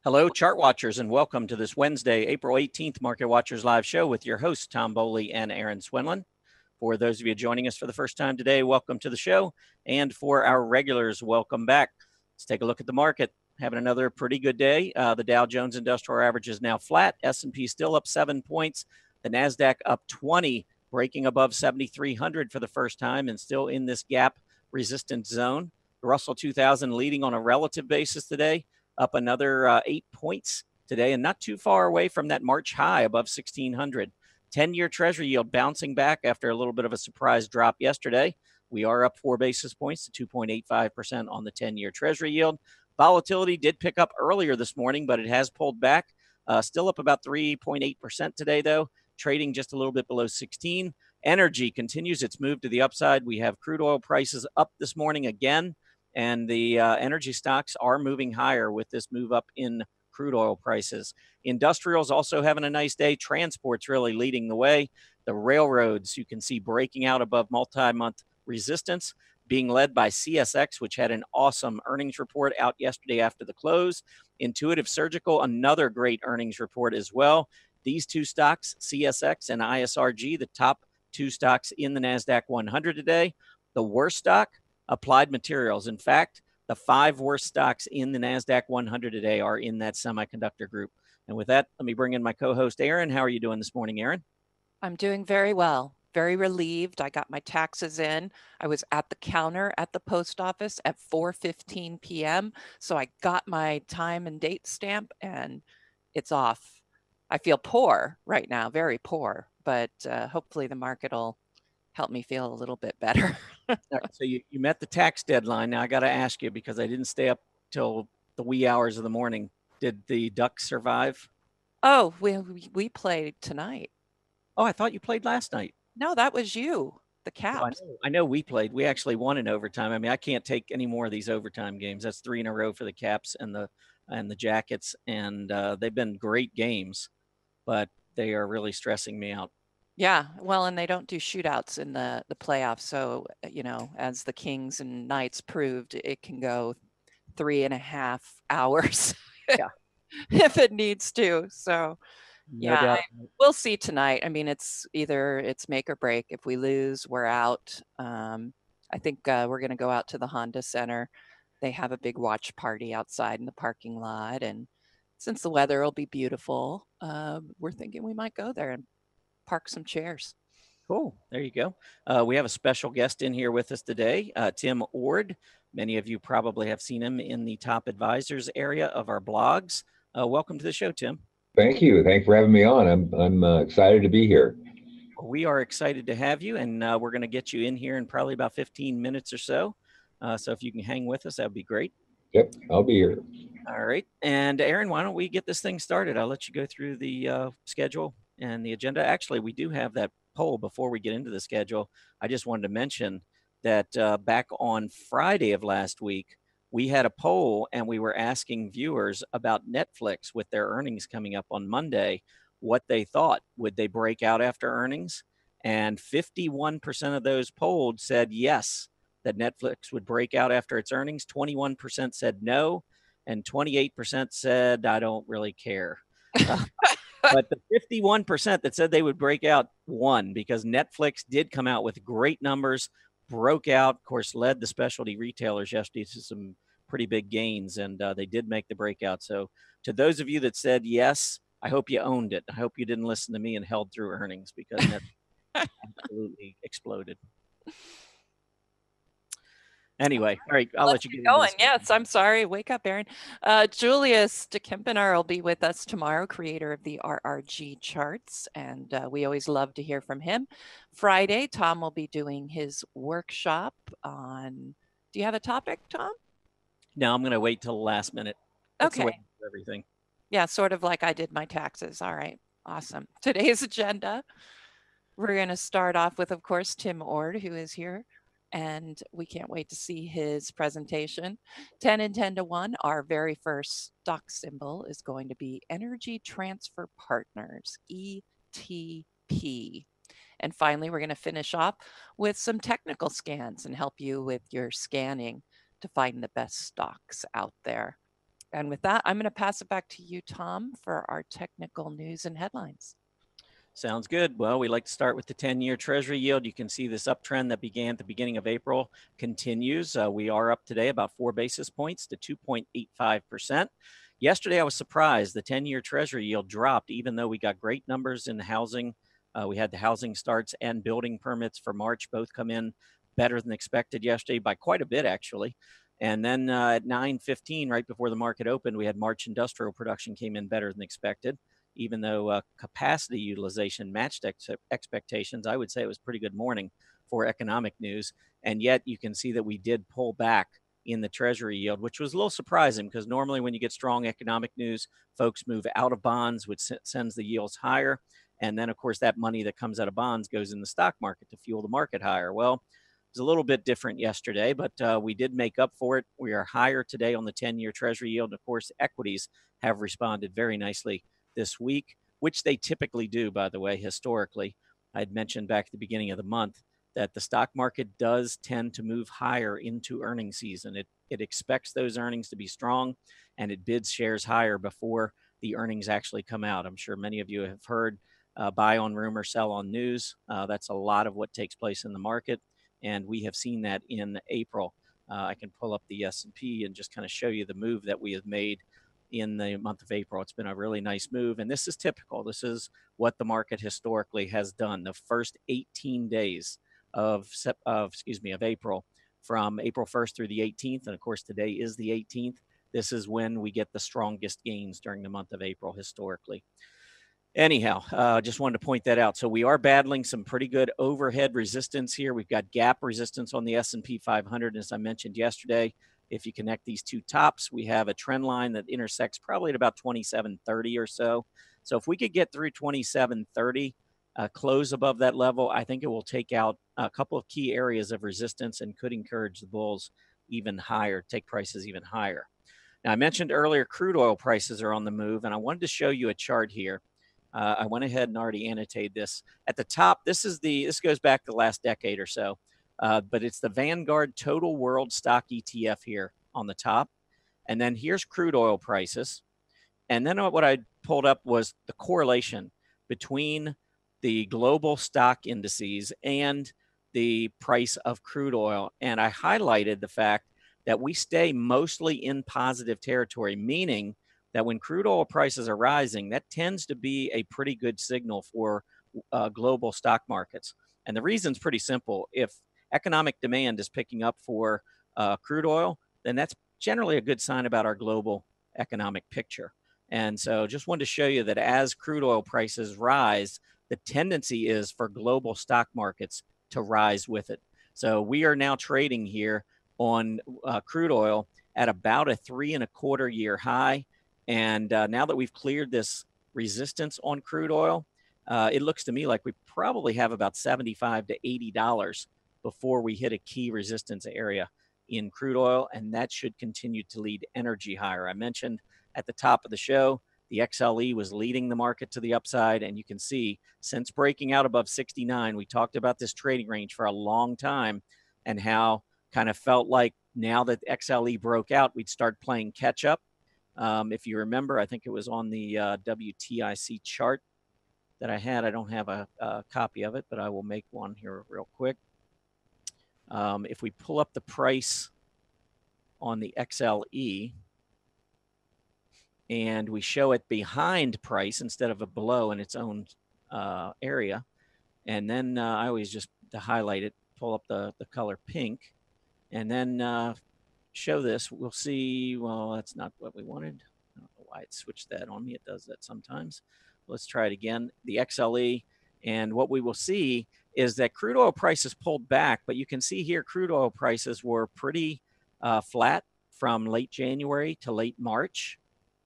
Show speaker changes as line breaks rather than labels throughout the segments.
Hello, chart watchers, and welcome to this Wednesday, April 18th Market Watchers Live show with your hosts, Tom Bowley and Erin Swinlin. For those of you joining us for the first time today, welcome to the show. And for our regulars, welcome back. Let's take a look at the market. Having another pretty good day. The Dow Jones Industrial Average is now flat. S&P still up 7 points. The NASDAQ up 20, breaking above 7,300 for the first time and still in this gap resistance zone. The Russell 2000 leading on a relative basis today, up another 8 points today and not too far away from that March high above 1,600. 10-year Treasury yield bouncing back after a little bit of a surprise drop yesterday. We are up 4 basis points to 2.85% on the 10-year Treasury yield. Volatility did pick up earlier this morning, but it has pulled back. Still up about 3.8% today, though, trading just a little bit below 16. Energy continues its move to the upside. We have crude oil prices up this morning again, and the energy stocks are moving higher with this move up in crude oil prices. Industrials also having a nice day. Transport's really leading the way. The railroads, you can see breaking out above multi-month resistance, being led by CSX, which had an awesome earnings report out yesterday after the close. Intuitive Surgical, another great earnings report as well. These two stocks, CSX and ISRG, the top two stocks in the NASDAQ 100 today. The worst stock, Applied Materials. In fact, the 5 worst stocks in the NASDAQ 100 today are in that semiconductor group. And with that, let me bring in my co-host, Erin. How are you doing this morning, Erin?
I'm doing very well. Very relieved. I got my taxes in. I was at the counter at the post office at 4:15 p.m. So I got my time and date stamp and it's off. I feel poor right now, very poor, but hopefully the market will help me feel a little bit better.
All right, so you met the tax deadline. Now I got to ask you, because I didn't stay up till the wee hours of the morning. Did the Ducks survive?
Oh, we played tonight.
Oh, I thought you played last night.
No, that was you, the Caps.
I know we played. We actually won in overtime. I mean, I can't take any more of these overtime games. That's 3 in a row for the Caps and the Jackets, and they've been great games, but they are really stressing me out.
Yeah, well, and they don't do shootouts in the playoffs. So, as the Kings and Knights proved, it can go 3.5 hours
Yeah.
if it needs to. So,
No doubt.
we'll see tonight. I mean, it's make or break. If we lose, we're out. I think we're going to go out to the Honda Center. They have a big watch party outside in the parking lot. And since the weather will be beautiful, we're thinking we might go there and park some chairs.
Cool. There you go. We have a special guest in here with us today, Tim Ord. Many of you probably have seen him in the top advisors area of our blogs. Welcome to the show, Tim.
Thank you. Thanks for having me on. I'm excited to be here.
We are excited to have you, and we're going to get you in here in probably about 15 minutes or so. So if you can hang with us, that would be great.
Yep, I'll be here.
All right. And Erin, why don't we get this thing started? I'll let you go through the schedule and the agenda. Actually, we do have that poll before we get into the schedule. I just wanted to mention that back on Friday of last week, we had a poll and we were asking viewers about Netflix with their earnings coming up on Monday, what they thought. Would they break out after earnings? And 51% of those polled said yes, that Netflix would break out after its earnings. 21% said no, and 28% said, I don't really care. But the 51% that said they would break out won, because Netflix did come out with great numbers, broke out, of course, led the specialty retailers yesterday to some pretty big gains, and they did make the breakout. So to those of you that said yes, I hope you owned it. I hope you didn't listen to me and held through earnings, because Netflix absolutely exploded. Anyway, all right, I'll let you get
going. Yes, I'm sorry. Wake up, Erin. Julius de Kempenaar will be with us tomorrow, creator of the RRG charts, and we always love to hear from him. Friday, Tom will be doing his workshop on. Do you have a topic, Tom?
No, I'm going to wait till the last minute. That's
okay.
Everything.
Yeah, sort of like I did my taxes. All right, awesome. Today's agenda. We're going to start off with, of course, Tim Ord, who is here. And we can't wait to see his presentation. 10 and 10 to 1, our very first stock symbol is going to be Energy Transfer Partners, ETP. And finally, we're going to finish off with some technical scans and help you with your scanning to find the best stocks out there. And with that, I'm going to pass it back to you, Tom, for our technical news and headlines.
Sounds good. Well, we like to start with the 10-year Treasury yield. You can see this uptrend that began at the beginning of April continues. We are up today about 4 basis points to 2.85%. Yesterday, I was surprised. The 10-year Treasury yield dropped, even though we got great numbers in the housing. We had the housing starts and building permits for March both come in better than expected yesterday by quite a bit, actually. And then at 9:15, right before the market opened, we had March industrial production came in better than expected. Even though capacity utilization matched expectations, I would say it was a pretty good morning for economic news. And yet you can see that we did pull back in the Treasury yield, which was a little surprising because normally when you get strong economic news, folks move out of bonds, which sends the yields higher. And then, of course, that money that comes out of bonds goes in the stock market to fuel the market higher. Well, it was a little bit different yesterday, but we did make up for it. We are higher today on the 10-year Treasury yield. Of course, equities have responded very nicely this week, which they typically do, by the way, historically. I had mentioned back at the beginning of the month that the stock market does tend to move higher into earnings season. It expects those earnings to be strong, and it bids shares higher before the earnings actually come out. I'm sure many of you have heard buy on rumor, sell on news. That's a lot of what takes place in the market, and we have seen that in April. I can pull up the S&P and just kind of show you the move that we have made in the month of April. It's been a really nice move, and this is typical. This is what the market historically has done. The first 18 days of April, from April 1st through the 18th, and of course today is the 18th. This is when we get the strongest gains during the month of April historically. Anyhow, just wanted to point that out. So we are battling some pretty good overhead resistance here. We've got gap resistance on the S&P 500, as I mentioned yesterday. If you connect these two tops, we have a trend line that intersects probably at about 2730 or so. So if we could get through 2730, close above that level, I think it will take out a couple of key areas of resistance and could encourage the bulls even higher, take prices even higher. Now, I mentioned earlier crude oil prices are on the move, and I wanted to show you a chart here. I went ahead and already annotated this. At the top, this goes back the last decade or so. But it's the Vanguard Total World Stock ETF here on the top. And then here's crude oil prices. And then what I pulled up was the correlation between the global stock indices and the price of crude oil. And I highlighted the fact that we stay mostly in positive territory, meaning that when crude oil prices are rising, that tends to be a pretty good signal for global stock markets. And the reason's pretty simple. If economic demand is picking up for crude oil, then that's generally a good sign about our global economic picture. And so just wanted to show you that as crude oil prices rise, the tendency is for global stock markets to rise with it. So we are now trading here on crude oil at about a 3.25-year high. And now that we've cleared this resistance on crude oil, it looks to me like we probably have about $75 to $80 before we hit a key resistance area in crude oil, and that should continue to lead energy higher. I mentioned at the top of the show, the XLE was leading the market to the upside, and you can see since breaking out above 69, we talked about this trading range for a long time and how kind of felt like now that XLE broke out, we'd start playing catch up. If you remember, I think it was on the WTIC chart that I had. I don't have a copy of it, but I will make one here real quick. If we pull up the price on the XLE and we show it behind price instead of below in its own area, and then I always just, to highlight it, pull up the color pink, and then show this, we'll see, well, that's not what we wanted. I don't know why it switched that on me. It does that sometimes. Let's try it again, the XLE. And what we will see is that crude oil prices pulled back, but you can see here crude oil prices were pretty flat from late January to late March.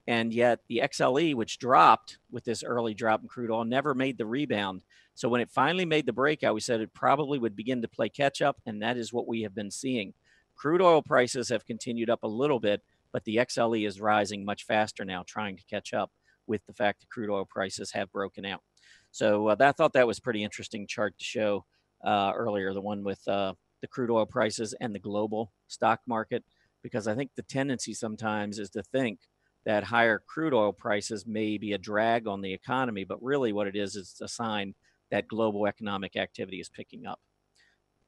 And yet the XLE, which dropped with this early drop in crude oil, never made the rebound. So when it finally made the breakout, we said it probably would begin to play catch up, and that is what we have been seeing. Crude oil prices have continued up a little bit, but the XLE is rising much faster now, trying to catch up with the fact that crude oil prices have broken out. So I thought that was a pretty interesting chart to show earlier, the one with the crude oil prices and the global stock market, because I think the tendency sometimes is to think that higher crude oil prices may be a drag on the economy, but really what it is a sign that global economic activity is picking up.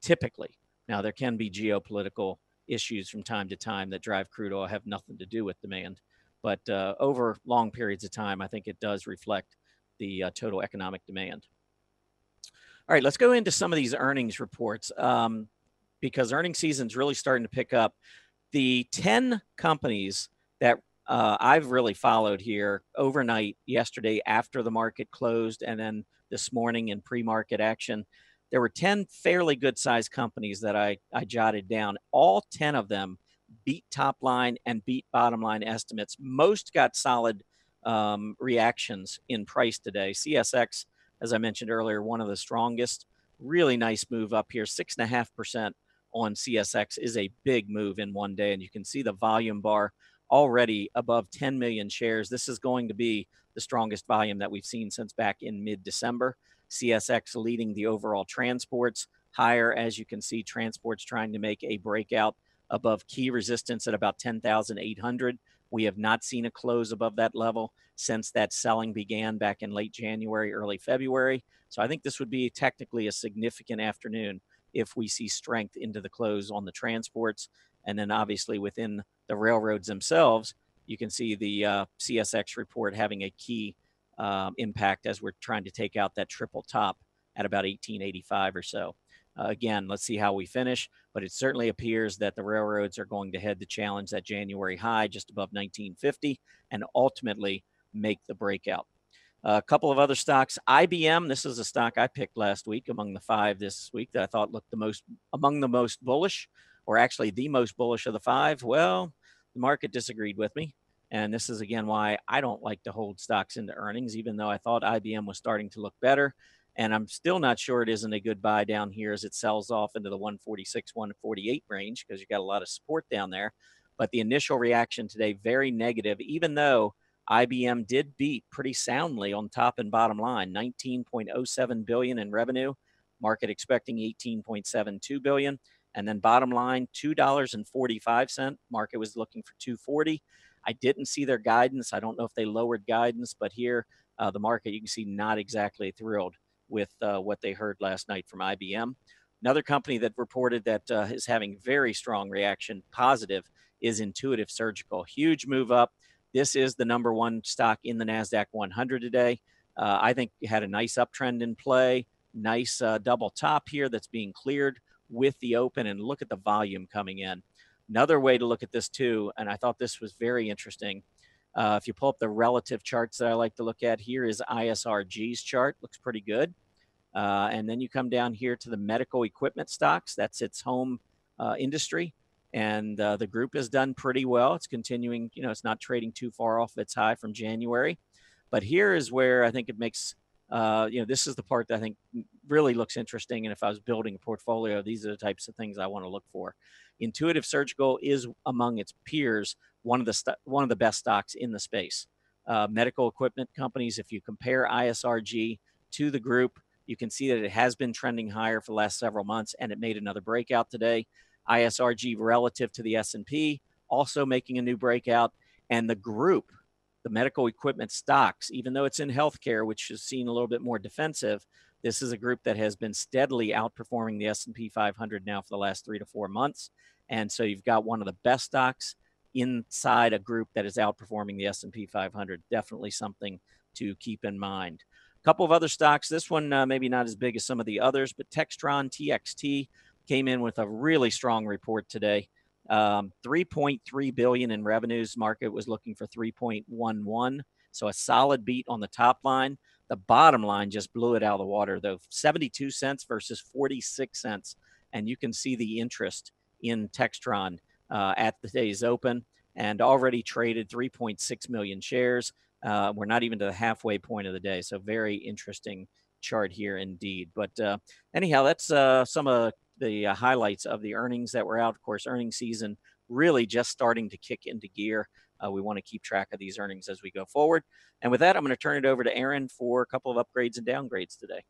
Typically, now there can be geopolitical issues from time to time that drive crude oil, have nothing to do with demand, but over long periods of time, I think it does reflect the total economic demand. All right, let's go into some of these earnings reports because earnings season is really starting to pick up. The 10 companies that I've really followed here overnight, yesterday after the market closed, and then this morning in pre-market action, there were 10 fairly good-sized companies that I jotted down. All 10 of them beat top line and beat bottom line estimates. Most got solid reactions in price today. CSX, as I mentioned earlier, one of the strongest. Really nice move up here, 6.5% on CSX is a big move in one day. And you can see the volume bar already above 10 million shares. This is going to be the strongest volume that we've seen since back in mid-December. CSX leading the overall transports higher. As you can see, transports trying to make a breakout above key resistance at about 10,800. We have not seen a close above that level since that selling began back in late January, early February. So I think this would be technically a significant afternoon if we see strength into the close on the transports. And then obviously within the railroads themselves, you can see the CSX report having a key impact as we're trying to take out that triple top at about 1885 or so. Again, let's see how we finish, but it certainly appears that the railroads are going to head to challenge that January high just above 1950 and ultimately make the breakout. A couple of other stocks. IBM, this is a stock I picked last week among the 5 this week that I thought looked among the most bullish, or actually the most bullish of the 5. Well, the market disagreed with me. And this is, again, why I don't like to hold stocks into earnings, even though I thought IBM was starting to look better. And I'm still not sure it isn't a good buy down here as it sells off into the 146, 148 range because you got a lot of support down there. But the initial reaction today, very negative, even though IBM did beat pretty soundly on top and bottom line, 19.07 billion in revenue, market expecting 18.72 billion. And then bottom line, $2.45. Market was looking for $2.40. I didn't see their guidance. I don't know if they lowered guidance, but here the market, you can see, not exactly thrilled with what they heard last night from IBM. Another company that reported that is having very strong reaction, positive, is Intuitive Surgical. Huge move up. This is the number 1 stock in the NASDAQ 100 today. I think it had a nice uptrend in play, nice double top here that's being cleared with the open, and look at the volume coming in. Another way to look at this too, and I thought this was very interesting, if you pull up the relative charts that I like to look at, here is ISRG's chart. Looks pretty good. And then you come down here to the medical equipment stocks. That's its home industry. And the group has done pretty well. It's continuing, it's not trading too far off its high from January. But here is where I think it makes, this is the part that I think really looks interesting. And if I was building a portfolio, these are the types of things I want to look for. Intuitive Surgical is among its peers one of the best stocks in the space. Medical equipment companies, if you compare ISRG to the group, you can see that it has been trending higher for the last several months, and it made another breakout today. ISRG relative to the S&P, also making a new breakout. And the group, the medical equipment stocks, even though it's in healthcare, which has seen a little bit more defensive, this is a group that has been steadily outperforming the S&P 500 now for the last 3 to 4 months. And so you've got one of the best stocks inside a group that is outperforming the S&P 500. Definitely something to keep in mind. A couple of other stocks. This one maybe not as big as some of the others, but Textron, TXT, came in with a really strong report today. 3.3 billion in revenues. Market was looking for 3.11. So a solid beat on the top line. The bottom line just blew it out of the water, though. 72 cents versus 46 cents. And you can see the interest in Textron at the day's open, and already traded 3.6 million shares. We're not even to the halfway point of the day. So very interesting chart here indeed. But anyhow, that's some of the highlights of the earnings that were out. Of course, earnings season really just starting to kick into gear. We want to keep track of these earnings as we go forward. And with that, I'm going to turn it over to Erin for a couple of upgrades and downgrades today.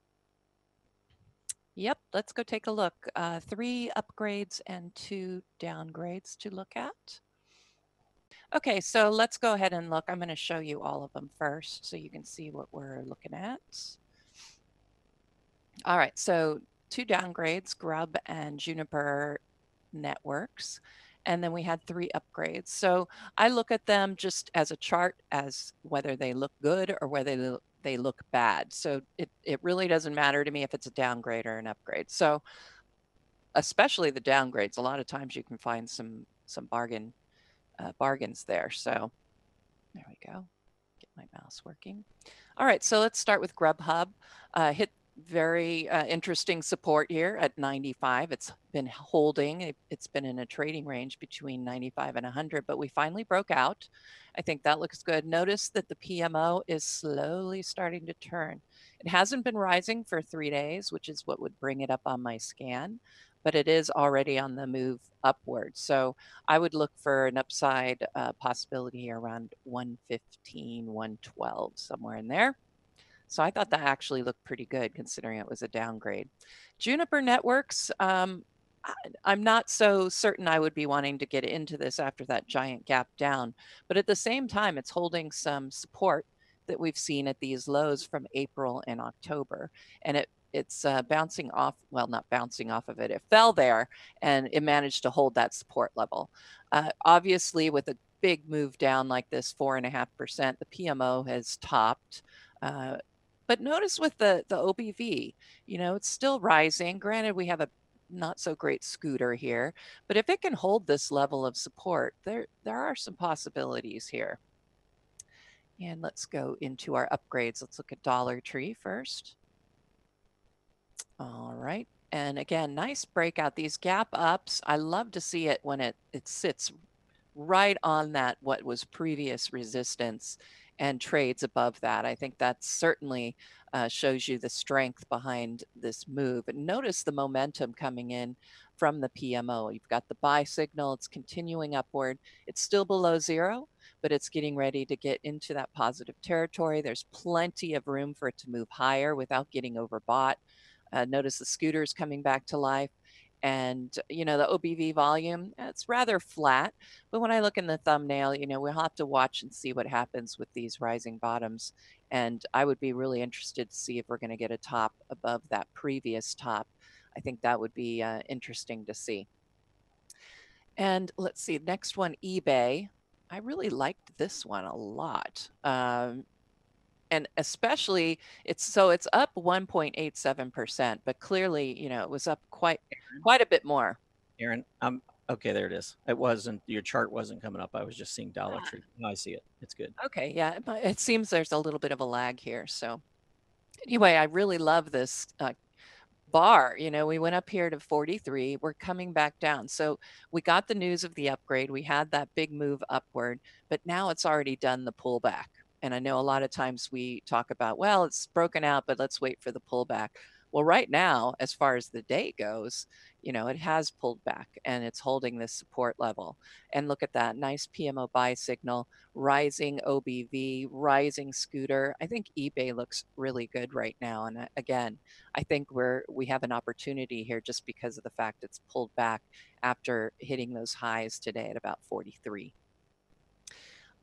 Yep, let's go take a look. 3 upgrades and 2 downgrades to look at. Okay, so let's go ahead and look. I'm going to show you all of them first so you can see what we're looking at. All right, so 2 downgrades, Grub and Juniper networks. And then we had 3 upgrades. So I look at them just as a chart as whether they look good or whether they look bad. So it really doesn't matter to me if it's a downgrade or an upgrade. So especially the downgrades, a lot of times you can find some bargains there. So there we go. Get my mouse working. All right, so let's start with Grubhub. Hit very interesting support here at 95. It's been holding. It's been in a trading range between 95 and 100, but we finally broke out. I think that looks good. Notice that the PMO is slowly starting to turn. It hasn't been rising for 3 days, which is what would bring it up on my scan, but it is already on the move upward. So I would look for an upside possibility around 115, 112, somewhere in there. So I thought that actually looked pretty good considering it was a downgrade. Juniper Networks, I'm not so certain I would be wanting to get into this after that giant gap down, but at the same time, it's holding some support that we've seen at these lows from April and October. And it's bouncing off, well, not bouncing off of it. It fell there and it managed to hold that support level. Obviously, with a big move down like this, 4.5%, the PMO has topped. But notice with the OBV, it's still rising. Granted, we have a not so great scooter here, but if it can hold this level of support, there are some possibilities here. And let's go into our upgrades. Let's look at Dollar Tree first. All right. And again, nice breakout. These gap ups, I love to see it when it sits right on that what was previous resistance and trades above that. I think that certainly shows you the strength behind this move. And notice the momentum coming in from the PMO. You've got the buy signal. It's continuing upward. It's still below zero, but it's getting ready to get into that positive territory. There's plenty of room for it to move higher without getting overbought. Notice the scooters coming back to life. And, the OBV volume, it's rather flat. But when I look in the thumbnail, we'll have to watch and see what happens with these rising bottoms. And I would be really interested to see if we're going to get a top above that previous top. I think that would be interesting to see. And let's see, next one, eBay. I really liked this one a lot. And especially it's up 1.87%, but clearly, it was up quite a bit more.
Erin, okay, there it is. It wasn't, your chart wasn't coming up. I was just seeing Dollar Tree. No, I see it. It's good.
Okay, yeah, but it seems there's a little bit of a lag here. So anyway, I really love this bar. We went up here to 43. We're coming back down. So we got the news of the upgrade. We had that big move upward, but now it's already done the pullback. And I know a lot of times we talk about, well, it's broken out, but let's wait for the pullback. Well, right now, as far as the day goes, it has pulled back and it's holding this support level. And look at that nice PMO buy signal, rising OBV, rising scooter. I think eBay looks really good right now. And again, I think we have an opportunity here just because of the fact it's pulled back after hitting those highs today at about 43.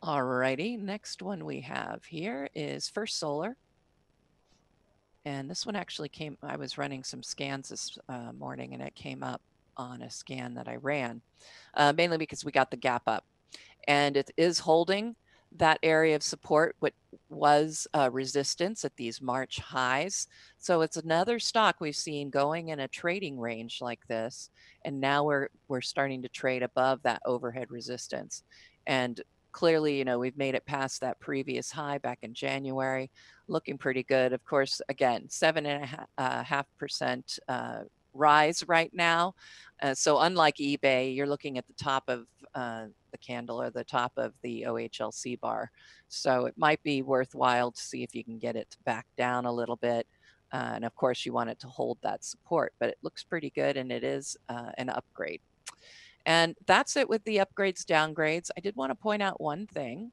All righty, next one we have here is First Solar. And this one actually I was running some scans this morning and it came up on a scan that I ran, mainly because we got the gap up. And it is holding that area of support, what was resistance at these March highs. So it's another stock we've seen going in a trading range like this. And now we're starting to trade above that overhead resistance. And clearly, we've made it past that previous high back in January, looking pretty good. Of course, again, 7.5% rise right now. So unlike eBay, you're looking at the top of the candle or the top of the OHLC bar. So it might be worthwhile to see if you can get it back down a little bit. And of course, you want it to hold that support, but it looks pretty good and it is an upgrade. And that's it with the upgrades, downgrades. I did want to point out one thing,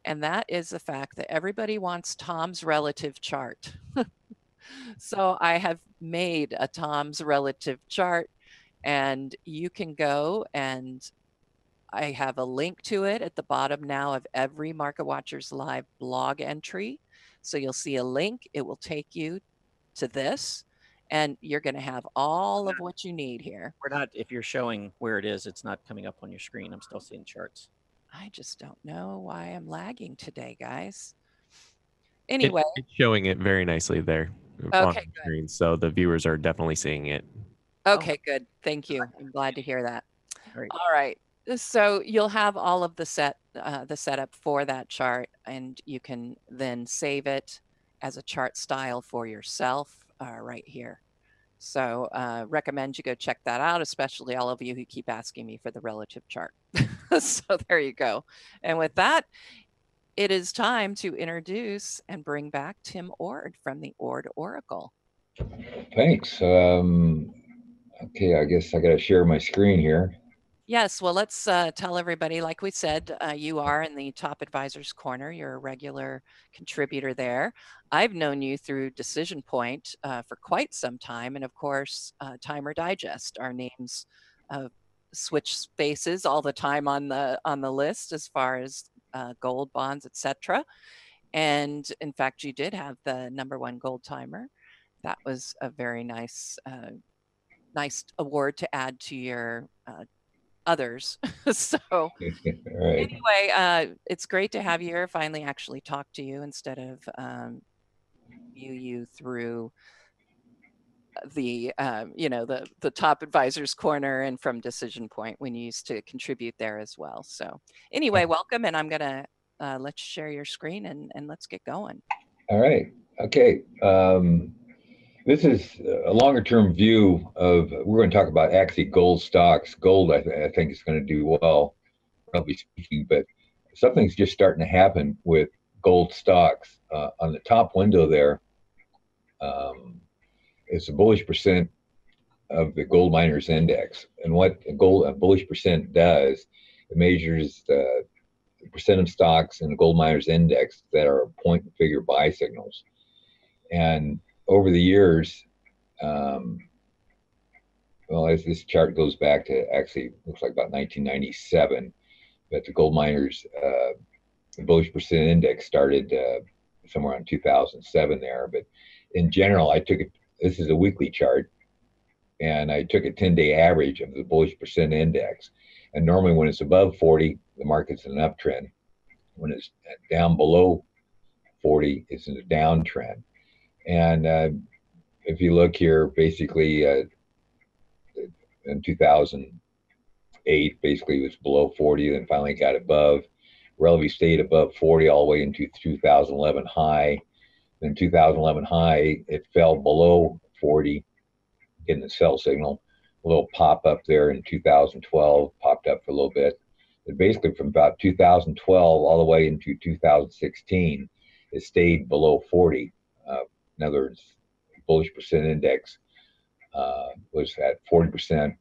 and that is the fact that everybody wants Tom's relative chart. So I have made a Tom's relative chart, and you can go and I have a link to it at the bottom now of every Market Watchers Live blog entry. So you'll see a link. It will take you to this, and you're going to have all of what you need here.
We're not, if you're showing where it is, it's not coming up on your screen. I'm still seeing charts.
I just don't know why I'm lagging today, guys. Anyway.
It's showing it very nicely there on the screen. So the viewers are definitely seeing it.
Okay, good. Thank you. I'm glad to hear that. All right. So you'll have all of the setup for that chart, and you can then save it as a chart style for yourself right here. So recommend you go check that out, especially all of you who keep asking me for the relative chart. So there you go. And with that, it is time to introduce and bring back Tim Ord from the Ord Oracle.
Thanks. Okay, I guess I got to share my screen here.
Yes, well, let's tell everybody, like we said, you are in the Top Advisors Corner. You're a regular contributor there. I've known you through Decision Point for quite some time. And of course, Timer Digest. Our names switch spaces all the time on the list as far as gold, bonds, etc. And in fact, you did have the #1 gold timer. That was a very nice award to add to your others. So anyway, it's great to have you here. Finally actually talk to you instead of view you through the the Top Advisors Corner and from Decision Point when you used to contribute there as well. So anyway, welcome, and I'm gonna let you share your screen and let's get going.
All right. Okay. This is a longer term view of, we're going to talk about actually gold stocks. Gold, I think is going to do well, probably speaking, but something's just starting to happen with gold stocks. On the top window there, it's a bullish percent of the gold miners index. And what a bullish percent does, it measures the percent of stocks in the gold miners index that are point and figure buy signals. And over the years, well, as this chart goes back to, actually looks like about 1997, but the gold miners, the bullish percent index started somewhere around 2007 there. But in general, I took it, this is a weekly chart, and I took a 10-day average of the bullish percent index. And normally when it's above 40, the market's in an uptrend. When it's down below 40, it's in a downtrend. And if you look here, basically in 2008, basically it was below 40, then finally got above, relatively stayed above 40 all the way into 2011 high. Then 2011 high, it fell below 40, getting the sell signal. A little pop up there in 2012, popped up for a little bit. But basically from about 2012 all the way into 2016, it stayed below 40. In other words, bullish percent index was at 40%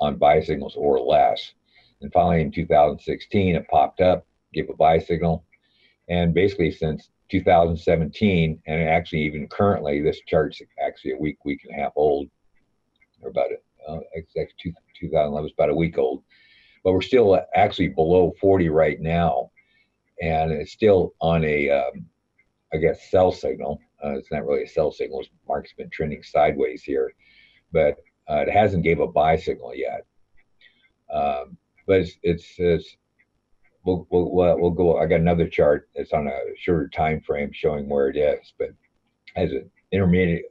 on buy signals or less. And finally in 2016, it popped up, gave a buy signal. And basically since 2017, and actually even currently, this chart's actually a week and a half old, or about 2011 is about a week old. But we're still actually below 40 right now. And it's still on a, I guess, sell signal. It's not really a sell signal. The market's been trending sideways here, but it hasn't gave a buy signal yet. But we'll go. I got another chart. It's on a shorter time frame showing where it is, but as an intermediate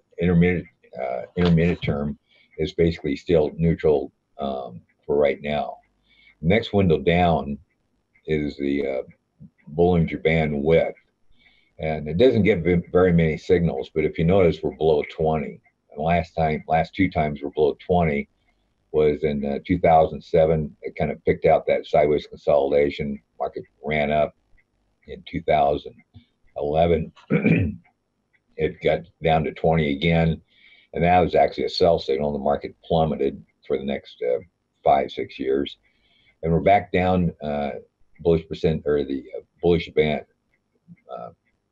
term, is basically still neutral for right now. Next window down is the Bollinger Band width. And it doesn't give very many signals, but if you notice, we're below 20. And last two times we're below 20 was in 2007. It kind of picked out that sideways consolidation. Market ran up in 2011. It got down to 20 again, and that was actually a sell signal. The market plummeted for the next 5-6 years, and we're back down bullish percent, or the bullish band.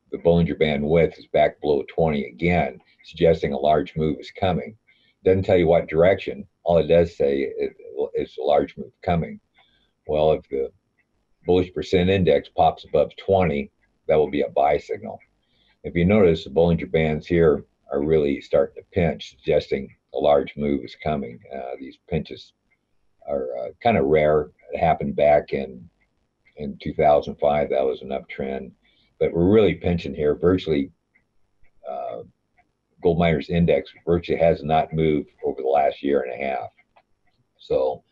The Bollinger Band width is back below 20 again, suggesting a large move is coming. Doesn't tell you what direction. All it does say is a large move coming. Well, if the bullish percent index pops above 20, that will be a buy signal. If you notice, the Bollinger Bands here are really starting to pinch, suggesting a large move is coming. These pinches are kind of rare. It happened back in 2005. That was an uptrend. But we're really pinching here. Virtually, gold miners index virtually has not moved over the last year and a half. So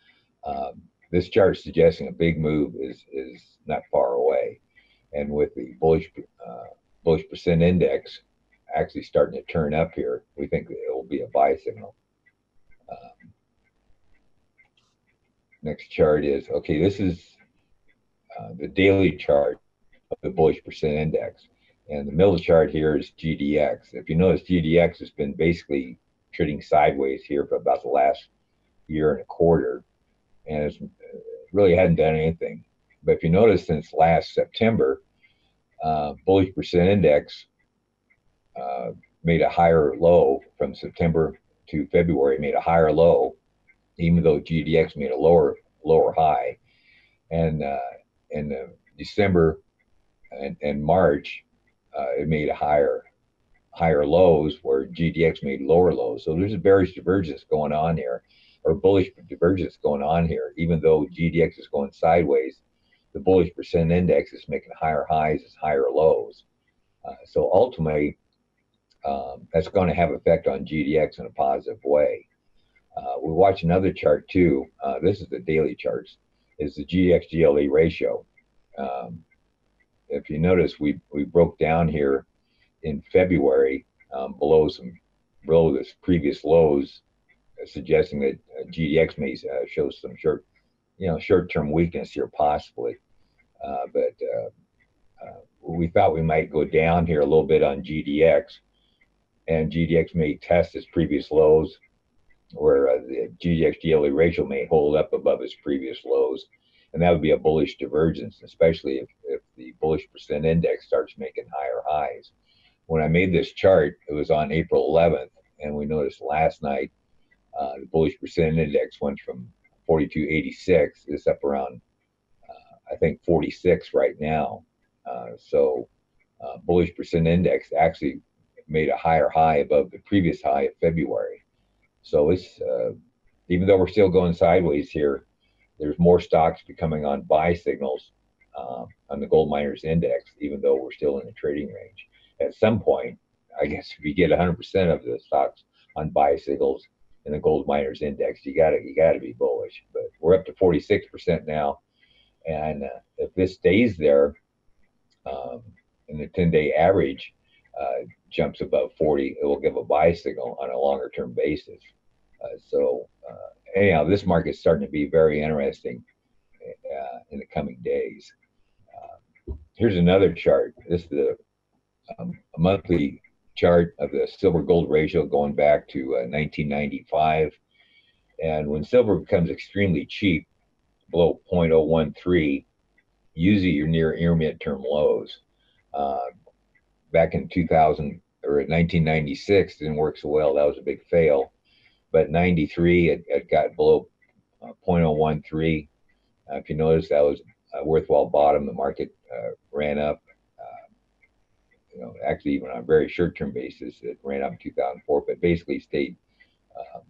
this chart is suggesting a big move is not far away. And with the bullish percent index actually starting to turn up here, we think it will be a buy signal. Next chart is, okay, this is the daily chart of the bullish percent index. And the middle chart here is GDX. If you notice, GDX has been basically trading sideways here for about the last year and a quarter, and it really hadn't done anything. But if you notice, since last September, bullish percent index made a higher low from September to February, made a higher low, even though GDX made a lower high. And in December and March, it made a higher lows where GDX made lower lows. So there's a bearish divergence going on here, or bullish divergence going on here. Even though GDX is going sideways, the bullish percent index is making higher highs as higher lows. So ultimately, that's going to have effect on GDX in a positive way. We watch another chart too. This is the daily charts. Is the GDX GLE ratio. If you notice, we broke down here in February below this previous lows, suggesting that GDX may show some short-term weakness here possibly. But we thought we might go down here a little bit on GDX, and GDX may test its previous lows, where the GDX GLE ratio may hold up above its previous lows, and that would be a bullish divergence, especially if the bullish percent index starts making higher highs. When I made this chart, it was on April 11th, and we noticed last night the bullish percent index went from 42.86. It's up around, I think, 46 right now. So bullish percent index actually made a higher high above the previous high of February. So it's even though we're still going sideways here, there's more stocks becoming on buy signals on the gold miners index, even though we're still in the trading range. At some point, I guess if you get 100% of the stocks on buy signals in the gold miners index, you gotta be bullish. But we're up to 46% now, and if this stays there, and the 10-day average jumps above 40, it will give a buy signal on a longer term basis. So anyhow, this market's starting to be very interesting in the coming days. Here's another chart. This is a monthly chart of the silver gold ratio going back to 1995. And when silver becomes extremely cheap, below 0.013, usually you're near intermediate term lows. Back in 2000 or 1996, didn't work so well. That was a big fail. But 93, it got below 0.013. If you notice, that was a worthwhile bottom. The market ran up. Actually, even on a very short-term basis, it ran up in 2004, but basically stayed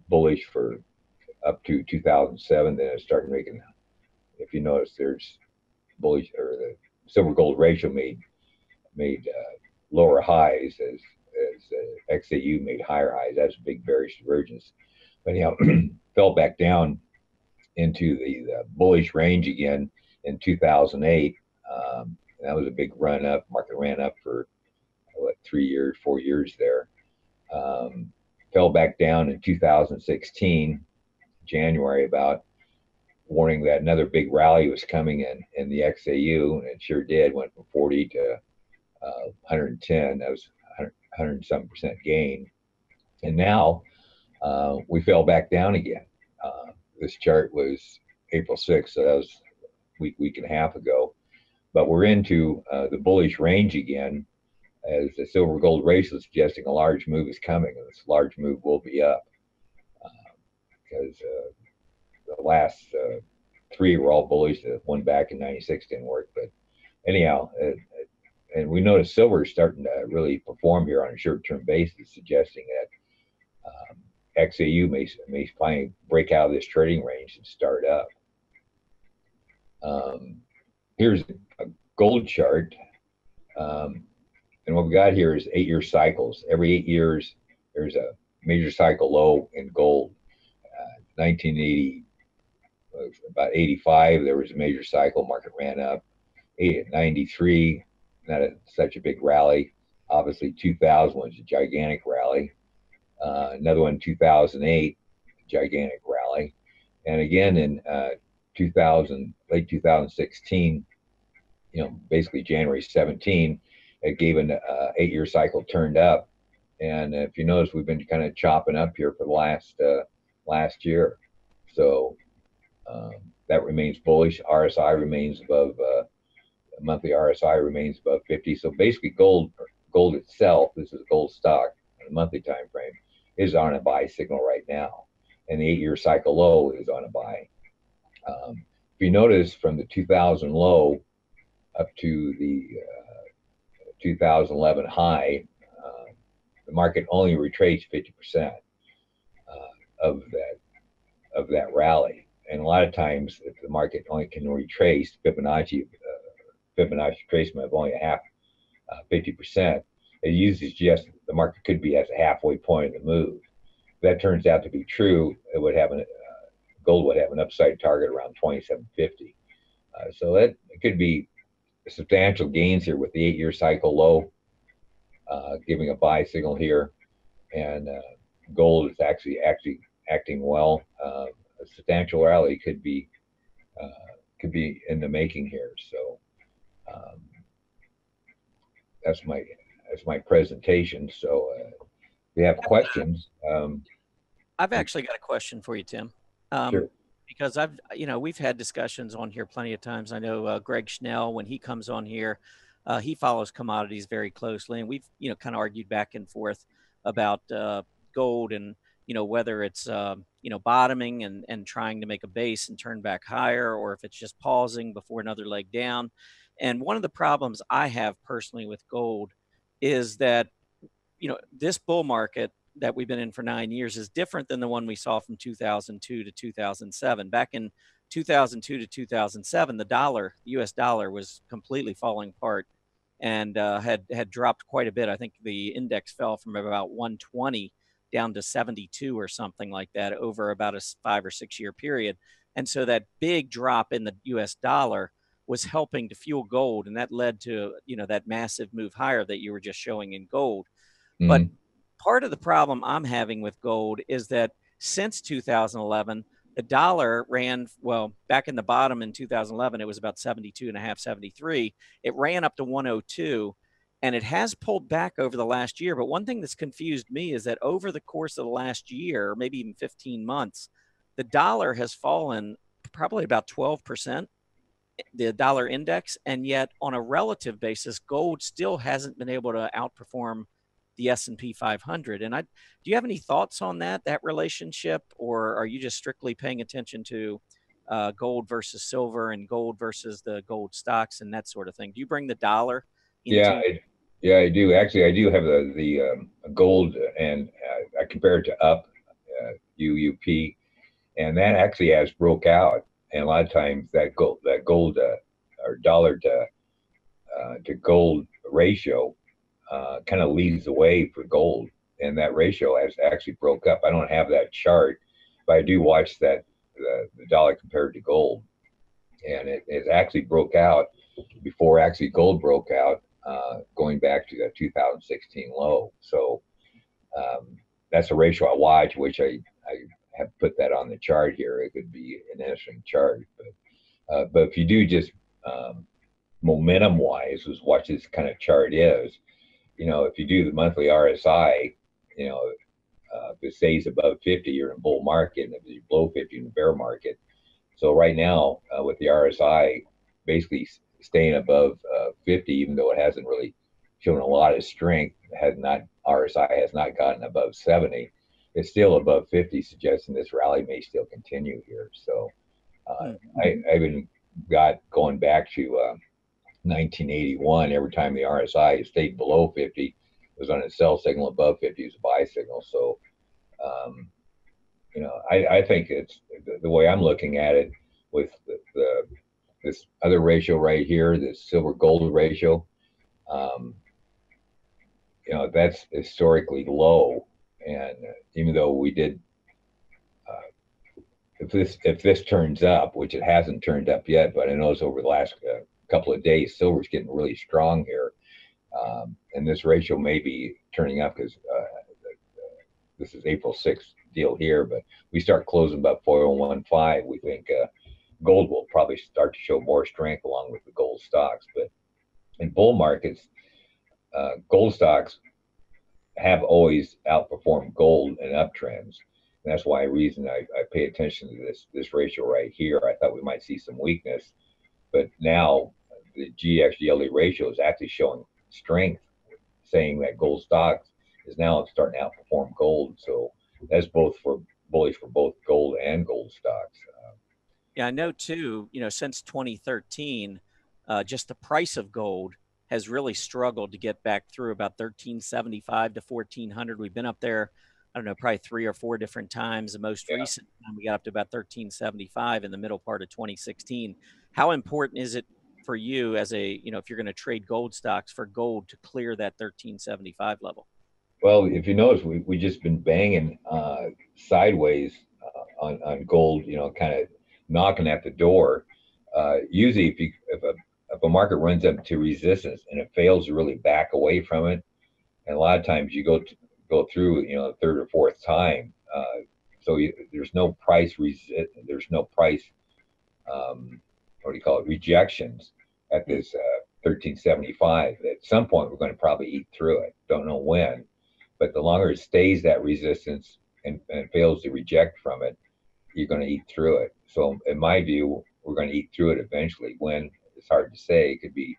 bullish for up to 2007. Then it started making. If you notice, there's bullish, or the silver gold ratio made lower highs as XAU made higher highs. That's a big bearish divergence. But fell back down into the bullish range again in 2008. That was a big run up. Market ran up for 3 years, 4 years there. Fell back down in 2016, January about, warning that another big rally was coming in the XAU, and it sure did. Went from 40 to 110. That was 100-something% gain. And now we fell back down again. This chart was April 6th, so that was a week and a half ago. But we're into the bullish range again, as the silver gold ratio is suggesting a large move is coming, and this large move will be up because the last three were all bullish. The one back in 96 didn't work. But anyhow, and we noticed silver is starting to really perform here on a short-term basis, suggesting that XAU may finally break out of this trading range and start up. Here's a gold chart. And what we got here is 8-year cycles. Every 8 years, there's a major cycle low in gold. 1980, about 85, there was a major cycle. Market ran up. 93, not such a big rally. Obviously, 2000 was a gigantic rally. Another one, 2008, gigantic rally. And again in 2000, late 2016, basically January 17, it gave an 8-year cycle turned up. And if you notice, we've been kind of chopping up here for the last year. So that remains bullish. RSI remains above, monthly RSI remains above 50. So basically gold itself, this is gold stock on a monthly time frame, is on a buy signal right now. And the 8-year cycle low is on a buy. If you notice, from the 2000 low up to the 2011 high, the market only retraced 50% of that rally. And a lot of times, if the market only can retrace Fibonacci retracement of only a half, 50%, it usually suggests the market could be at a halfway point of the move. If that turns out to be true, it would have gold would have an upside target around 2750. So that it could be substantial gains here with the 8-year cycle low, giving a buy signal here, and gold is actually acting well. A substantial rally could be in the making here. So that's my presentation. So if you have questions,
I've actually got a question for you, Tim.
Sure.
Because we've had discussions on here plenty of times. I know Greg Schnell, when he comes on here, he follows commodities very closely, and we've kind of argued back and forth about gold and whether it's bottoming and trying to make a base and turn back higher, or if it's just pausing before another leg down. And one of the problems I have personally with gold is that this bull market that we've been in for 9 years is different than the one we saw from 2002 to 2007. Back in 2002 to 2007, the US dollar was completely falling apart and had dropped quite a bit. I think the index fell from about 120 down to 72 or something like that over about a 5 or 6 year period. And so that big drop in the US dollar was helping to fuel gold, and that led to that massive move higher that you were just showing in gold.
Mm-hmm.
But part of the problem I'm having with gold is that since 2011, the dollar ran, well, back in the bottom in 2011, it was about 72.5, 73. It ran up to 102, and it has pulled back over the last year. But one thing that's confused me is that over the course of the last year, maybe even 15 months, the dollar has fallen probably about 12%, the dollar index. And yet on a relative basis, gold still hasn't been able to outperform the S&P 500. And do you have any thoughts on that relationship, or are you just strictly paying attention to gold versus silver and gold versus the gold stocks and that sort of thing? Do you bring the dollar into?
Yeah, I do. Actually, I do have the gold, and I compare it to UUP, and that actually has broke out. And a lot of times that gold or dollar to gold ratio kind of leads the way for gold, and that ratio has actually broke up. I don't have that chart, but I do watch that the dollar compared to gold, and it actually broke out before actually gold broke out, going back to the 2016 low. So that's a ratio I watch, which I have put that on the chart here. It could be an interesting chart, but if you do just momentum wise, is what this kind of chart is. If you do the monthly RSI, if it stays above 50, you're in a bull market, and if it's below 50, in a bear market. So right now, with the RSI basically staying above 50, even though it hasn't really shown a lot of strength, RSI has not gotten above 70. It's still above 50, suggesting this rally may still continue here. So I even got going back to 1981. Every time the RSI stayed below 50, it was on a sell signal. Above 50 is a buy signal. So, I think it's the way I'm looking at it with this other ratio right here, this silver gold ratio. That's historically low, and even though we did, if this turns up, which it hasn't turned up yet, but I notice over the last couple of days, silver's getting really strong here, and this ratio may be turning up because this is April 6th deal here, but we start closing about 401.15. We think gold will probably start to show more strength along with the gold stocks. But in bull markets, gold stocks have always outperformed gold in uptrends. And that's why I pay attention to this ratio right here. I thought we might see some weakness, but now the GX-GLD ratio is actually showing strength, saying that gold stocks is now starting to outperform gold. So that's bullish for both gold and gold stocks.
Yeah, I know too, since 2013, just the price of gold has really struggled to get back through about 1375 to 1400. We've been up there, I don't know, probably 3 or 4 different times. The most recent time we got up to about 1375 in the middle part of 2016. How important is it for you as if you're going to trade gold stocks, for gold to clear that 1375 level?
Well, if you notice, we just been banging sideways on gold, kind of knocking at the door. Usually, if a market runs up to resistance and it fails to really back away from it, and a lot of times you go through, the third or fourth time, so there's no price rejections at this 1375. At some point, we're going to probably eat through it. Don't know when, but the longer it stays that resistance and fails to reject from it, you're going to eat through it. So in my view, we're going to eat through it eventually. When, it's hard to say. It could be,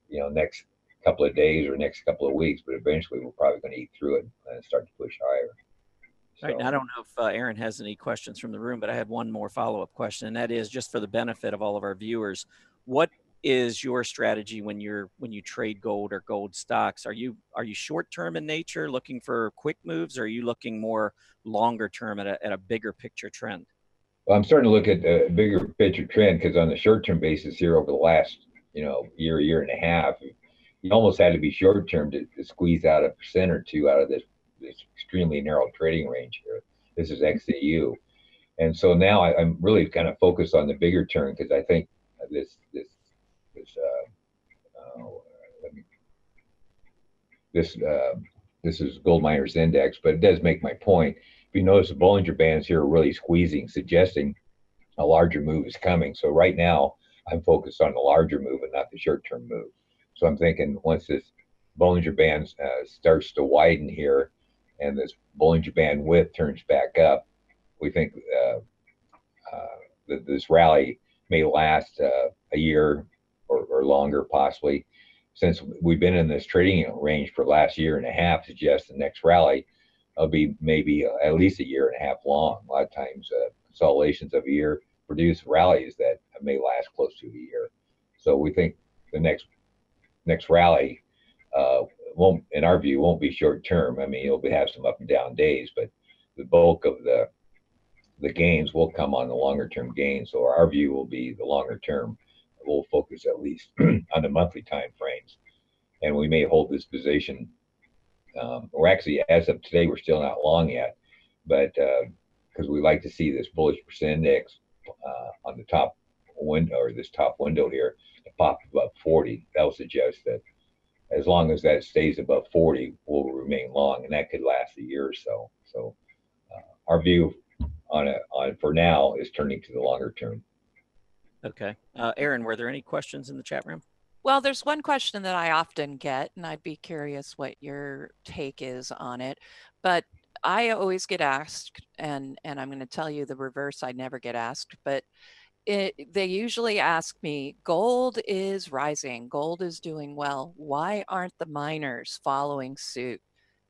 next couple of days or next couple of weeks, but eventually we're probably going to eat through it and start to push higher.
So. Right. Now, I don't know if Erin has any questions from the room, but I had one more follow-up question, and that is just for the benefit of all of our viewers. What is your strategy when you trade gold or gold stocks? Are you short-term in nature, looking for quick moves, or are you looking more longer term at a bigger picture trend?
Well, I'm starting to look at a bigger picture trend, because on the short-term basis here over the last, year and a half, you almost had to be short-term to squeeze out 1% or 2% out of this extremely narrow trading range here. This is XAU. And so now I'm really kind of focused on the bigger term, because I think this is gold miners index, but it does make my point. If you notice, the Bollinger Bands here are really squeezing, suggesting a larger move is coming. So right now, I'm focused on the larger move and not the short-term move. So I'm thinking once this Bollinger Band starts to widen here and this Bollinger Band width turns back up, we think that this rally may last a year or longer, possibly. Since we've been in this trading range for the last year and a half, suggests the next rally will be maybe at least a year and a half long. A lot of times, consolidations of a year produce rallies that may last close to a year. So we think the next rally won't, in our view, won't be short term. I mean, it'll have some up and down days, but the bulk of the gains will come on the longer term gains. So our view will be the longer term. We'll focus at least on the monthly time frames, and we may hold this position. Or actually, as of today, we're still not long yet, but because we like to see this bullish percent index on the top window, or this top window here, to pop above 40. That will suggest that as long as that stays above 40, we'll remain long, and that could last a year or so. So our view on for now is turning to the longer term.
Okay. Erin, were there any questions in the chat room?
Well, there's one question that I often get, and I'd be curious what your take is on it. But I always get asked, and I'm going to tell you the reverse, I never get asked, but they usually ask me, gold is rising, gold is doing well. Why aren't the miners following suit?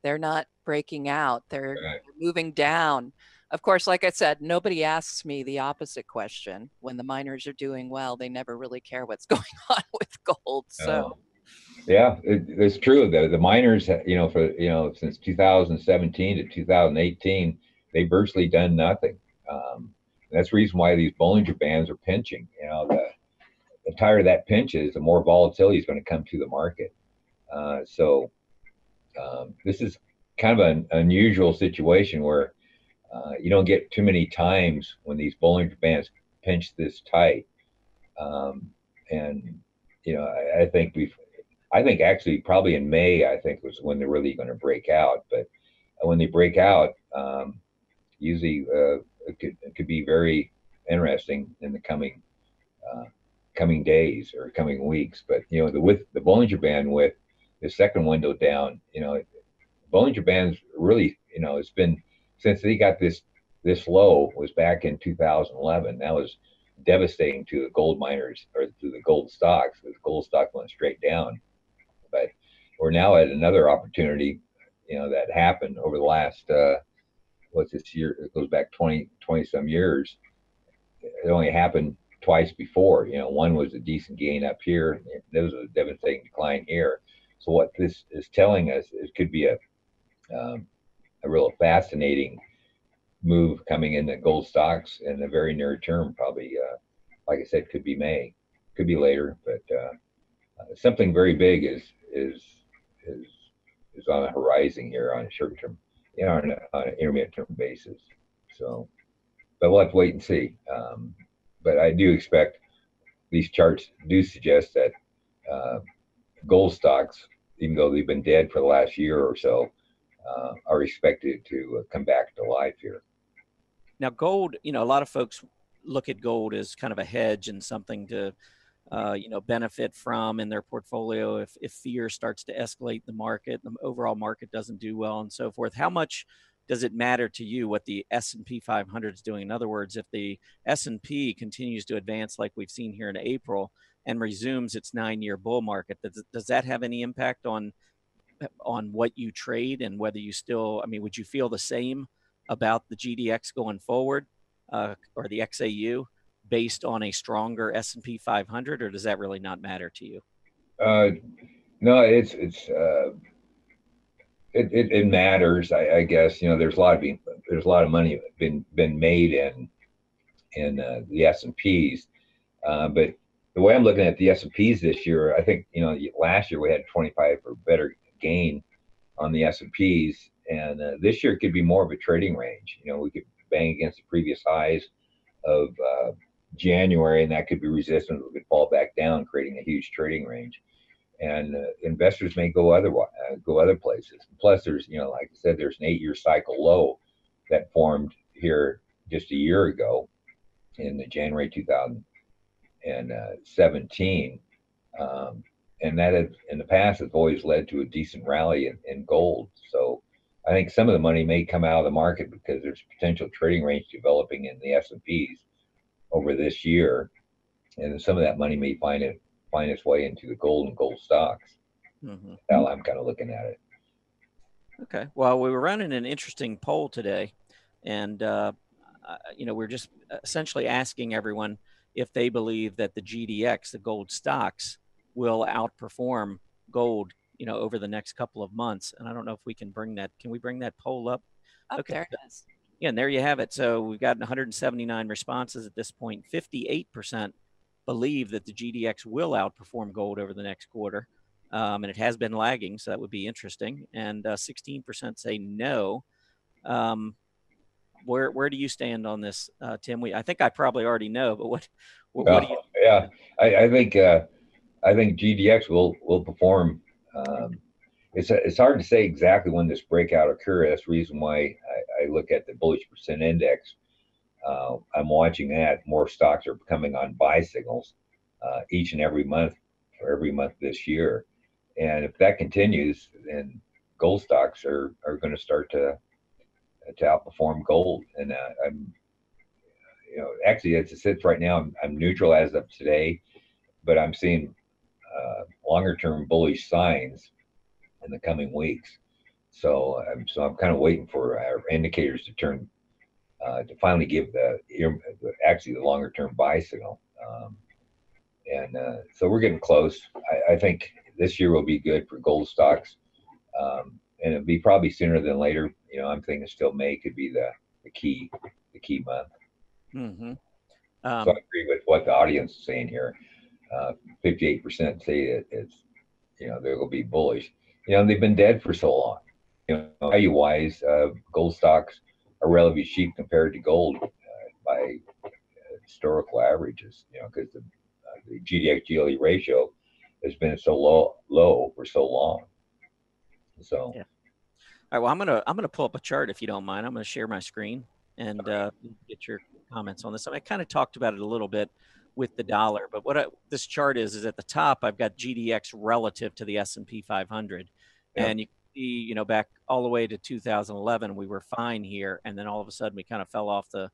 They're not breaking out, they're moving down. Of course, like I said, nobody asks me the opposite question. When the miners are doing well, they never really care what's going on with gold. So,
yeah, it's true. The miners, since 2017 to 2018, they've virtually done nothing. That's the reason why these Bollinger Bands are pinching. The tighter that pinch is, the more volatility is going to come to the market. This is kind of an unusual situation where you don't get too many times when these Bollinger Bands pinch this tight. I think actually probably in May, I think was when they're really going to break out. But when they break out, usually it could be very interesting in the coming days or coming weeks. But with the Bollinger Band, with the second window down, Bollinger Band's really, it's been since they got this low was back in 2011. That was devastating to the gold miners or to the gold stocks. The gold stock went straight down. But we're now at another opportunity, that happened over the last what's this year? It goes back 20 some years. It only happened twice before. One was a decent gain up here. There was a devastating decline here. So what this is telling us, it could be a real fascinating move coming in the gold stocks in the very near term. Probably, like I said, could be May, could be later, but something very big is on the horizon here on a short term, on an intermediate term basis. So, but we'll have to wait and see. But I do expect these charts do suggest that gold stocks, even though they've been dead for the last year or so, are expected to come back to life here.
Now, gold, a lot of folks look at gold as kind of a hedge and something to, benefit from in their portfolio if fear starts to escalate the market, the overall market doesn't do well and so forth. How much does it matter to you what the S&P 500 is doing? In other words, if the S&P continues to advance like we've seen here in April and resumes its 9-year bull market, does that have any impact on what you trade and whether you still, would you feel the same about the GDX going forward or the XAU based on a stronger S&P 500, or does that really not matter to you?
No, it matters. I guess there's a lot of money been made in the S&Ps, but the way I'm looking at the S&Ps this year, I think last year we had 25 or better gain on the S&Ps, and this year it could be more of a trading range. We could bang against the previous highs of January, and that could be resistant. We could fall back down, creating a huge trading range. And investors may go other places. Plus, there's like I said, there's an 8-year cycle low that formed here just a year ago in the January 2017, and that in the past has always led to a decent rally in gold. So I think some of the money may come out of the market because there's potential trading range developing in the S&Ps over this year, and some of that money may find its way into the gold and gold stocks. Mm-hmm. How I'm kind of looking at it.
Okay. Well, we were running an interesting poll today, and we're just essentially asking everyone if they believe that the GDX, the gold stocks, will outperform gold, over the next couple of months. And I don't know if we can bring that. Can we bring that poll up?
Okay. There it is.
Yeah, and there you have it. So we've got 179 responses at this point. 58% believe that the GDX will outperform gold over the next quarter. And it has been lagging, so that would be interesting. And 16% say no. Where do you stand on this, Tim? I think I probably already know, but what do you?
Yeah, I think GDX will perform. It's hard to say exactly when this breakout occurs. That's the reason why I look at the bullish percent index. I'm watching that. More stocks are coming on buy signals each and every month this year. And if that continues, then gold stocks are going to start to outperform gold. And I'm, actually as it sits right now, I'm neutral as of today, but I'm seeing longer term bullish signs in the coming weeks. So I'm kind of waiting for our indicators to turn to finally give actually the longer term buy signal. And so we're getting close. I think this year will be good for gold stocks, and it'll be probably sooner than later. I'm thinking still May could be the key month.
Mm-hmm.
So I agree with what the audience is saying here. 58% say it's they will be bullish. They've been dead for so long. Value wise, gold stocks are relatively cheap compared to gold by historical averages. Because the GDX GLE ratio has been so low for so long. So
yeah. All right. Well, I'm gonna pull up a chart if you don't mind. I'm gonna share my screen and get your comments on this. I kind of talked about it a little bit with the dollar, but this chart is at the top. I've got GDX relative to the S&P 500, and you can see, back all the way to 2011, we were fine here, and then all of a sudden we kind of fell off the,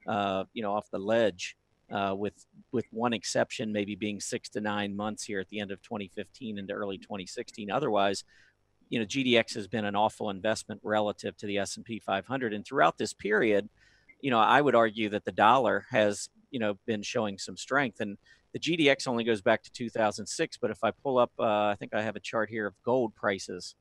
off the ledge. With one exception, maybe being 6 to 9 months here at the end of 2015 into early 2016. Otherwise, GDX has been an awful investment relative to the S&P 500. And throughout this period, I would argue that the dollar has, been showing some strength. And the GDX only goes back to 2006. But if I pull up, I think I have a chart here of gold prices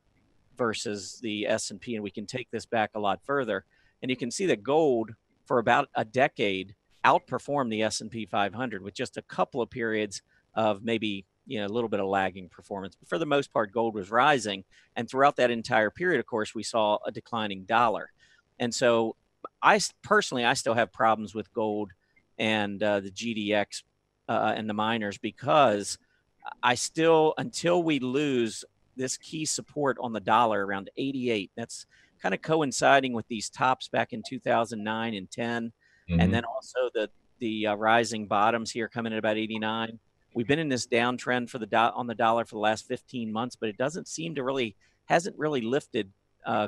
versus the S&P, and we can take this back a lot further. And you can see that gold for about a decade outperformed the S&P 500 with just a couple of periods of maybe a little bit of lagging performance. But for the most part, gold was rising. And throughout that entire period, of course, we saw a declining dollar. And so I still have problems with gold and the GDX and the miners, because until we lose this key support on the dollar around 88, that's kind of coinciding with these tops back in 2009 and 10. And then also the rising bottoms here coming at about 89. We've been in this downtrend on the dollar for the last 15 months, but it hasn't really lifted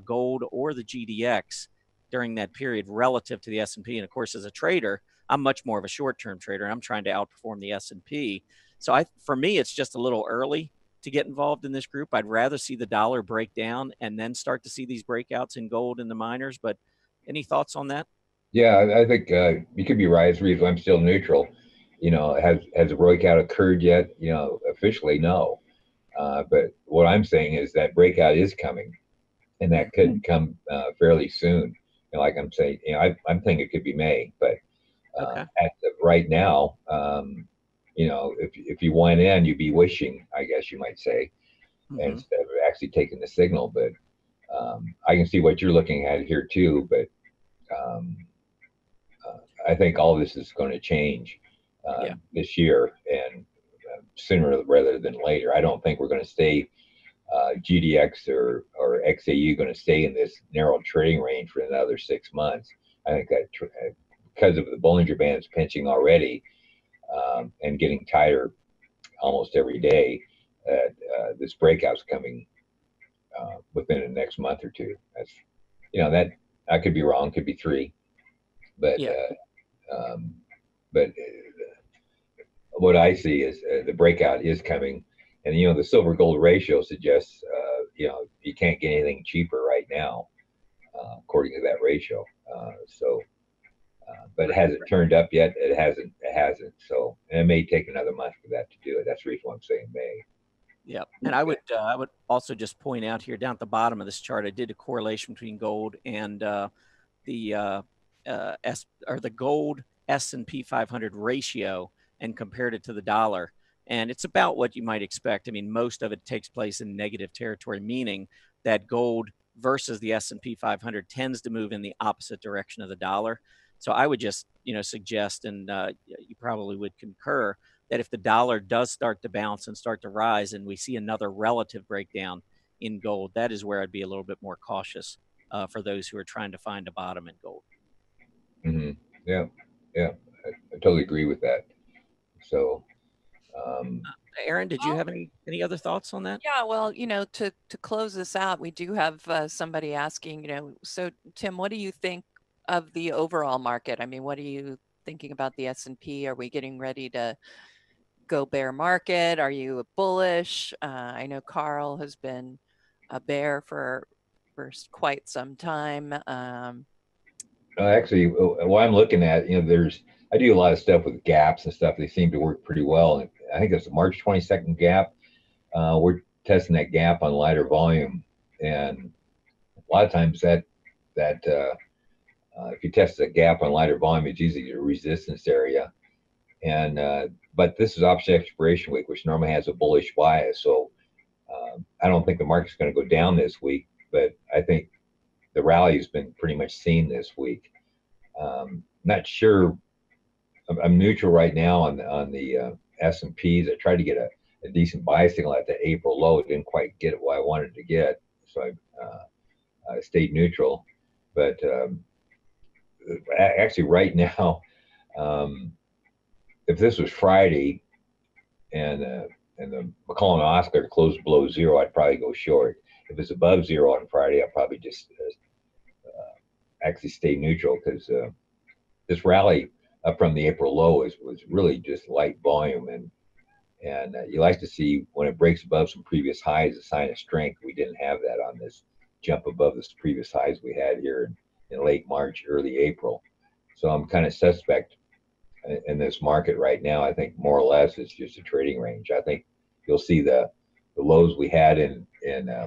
gold or the GDX during that period relative to the S&P. And of course, as a trader, I'm much more of a short-term trader. I'm trying to outperform the S&P. So for me, it's just a little early to get involved in this group. I'd rather see the dollar break down and then start to see these breakouts in gold and the miners. But any thoughts on that?
Yeah, I think you could be right. It's reasonable. I'm still neutral. Has a breakout occurred yet? Officially, no. But what I'm saying is that breakout is coming, and that could come fairly soon. Like I'm saying, I'm thinking it could be May, but right now, if you went in, you'd be wishing, I guess you might say, instead of actually taking the signal. But I can see what you're looking at here too. But I think all this is going to change this year, and sooner rather than later. I don't think we're going to stay GDX or XAU going to stay in this narrow trading range for another 6 months. I think that because of the Bollinger Bands pinching already and getting tighter almost every day, this breakout's coming within the next month or two. That's that I could be wrong, could be 3, but what I see is the breakout is coming, and the silver gold ratio suggests you can't get anything cheaper right now, according to that ratio. But it hasn't turned up yet. It hasn't. So, and it may take another month for that to do it. That's the reason why I'm saying May.
Yeah, and I would also just point out here down at the bottom of this chart, I did a correlation between gold and the gold S&P 500 ratio, and compared it to the dollar. And it's about what you might expect. I mean, most of it takes place in negative territory, meaning that gold versus the S&P 500 tends to move in the opposite direction of the dollar. So I would just, suggest, and you probably would concur, that if the dollar does start to bounce and start to rise, and we see another relative breakdown in gold, that is where I'd be a little bit more cautious for those who are trying to find a bottom in gold.
Mm-hmm. Yeah, I totally agree with that. So,
Erin, did you have any other thoughts on that?
Yeah, well, to close this out, we do have somebody asking, so Tim, what do you think of the overall market? I mean, what are you thinking about the S&P? Are we getting ready to go bear market? Are you bullish? I know Carl has been a bear for quite some time.
Actually, what I'm looking at, I do a lot of stuff with gaps and stuff. They seem to work pretty well. And I think it's the March 22nd gap. We're testing that gap on lighter volume, and a lot of times if you test the gap on lighter volume, it's usually a resistance area. And but this is option expiration week, which normally has a bullish bias. So I don't think the market's going to go down this week, but I think the rally has been pretty much seen this week. Not sure. I'm neutral right now on the S&Ps. I tried to get a decent buy signal at the April low. It didn't quite get what I wanted to get, so I stayed neutral. But actually, right now, if this was Friday and the McClellan Oscar closed below zero, I'd probably go short. If it's above zero on Friday, I'll probably just actually stay neutral, because this rally up from the April low was really just light volume, and you like to see when it breaks above some previous highs, a sign of strength. We didn't have that on this jump above this previous highs we had here in late March, early April. So I'm kind of suspect in this market right now. I think more or less it's just a trading range. I think you'll see the lows we had in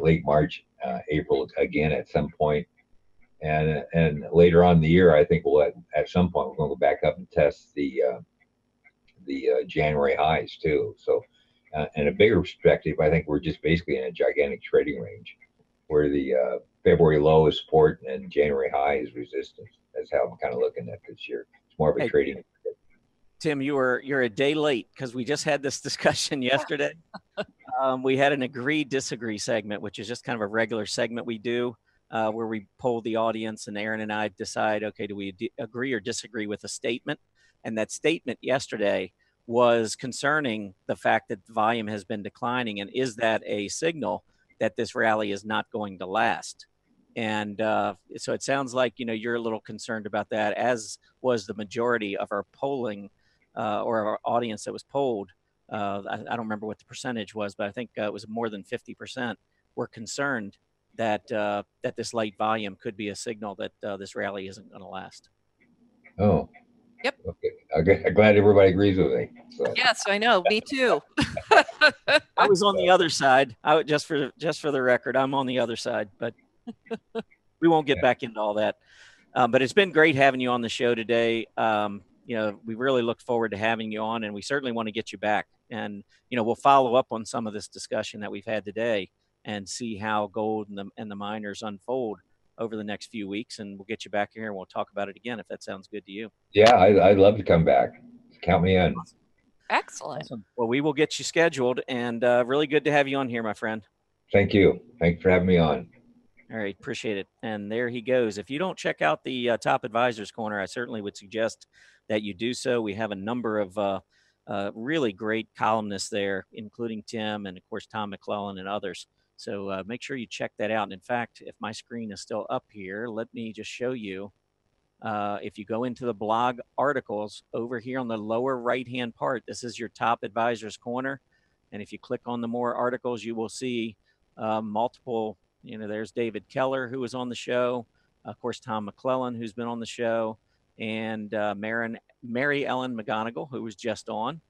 late March, April again at some point. And later on in the year, I think we'll at some point we're going to go back up and test the January highs too. So, in a bigger perspective, I think we're just basically in a gigantic trading range, where the February low is support and January high is resistance. That's how I'm kind of looking at this year. It's more of a trading.
Tim, you're a day late, because we just had this discussion yesterday. We had an agree-disagree segment, which is just kind of a regular segment we do, where we poll the audience, and Erin and I decide, okay, do we agree or disagree with a statement? And that statement yesterday was concerning the fact that volume has been declining, and is that a signal that this rally is not going to last? And so it sounds like, you're a little concerned about that, as was the majority of our polling or our audience that was polled. I don't remember what the percentage was, but I think it was more than 50% were concerned that that this light volume could be a signal that this rally isn't going to last.
Oh.
Yep.
Okay. I'm glad everybody agrees with me. So.
Yes, I know. Me too.
I was on the other side. Just for the record, I'm on the other side, but we won't get back into all that. But it's been great having you on the show today. We really look forward to having you on, and we certainly want to get you back. And, we'll follow up on some of this discussion that we've had today and see how gold and the miners unfold over the next few weeks. And we'll get you back here and we'll talk about it again, if that sounds good to you.
Yeah, I'd love to come back. Count me in.
Excellent.
Awesome. Well, we will get you scheduled, and really good to have you on here, my friend.
Thank you. Thanks for having me on.
All right. Appreciate it. And there he goes. If you don't check out the Top Advisors Corner, I certainly would suggest that you do so. We have a number of really great columnists there, including Tim and, of course, Tom McClellan and others. So make sure you check that out. And in fact, if my screen is still up here, let me just show you. If you go into the blog articles over here on the lower right-hand part, this is your Top Advisors Corner. And if you click on the more articles, you will see multiple, there's David Keller, who was on the show. Of course, Tom McClellan, who's been on the show, and Mary Ellen McGonigal, who was just on.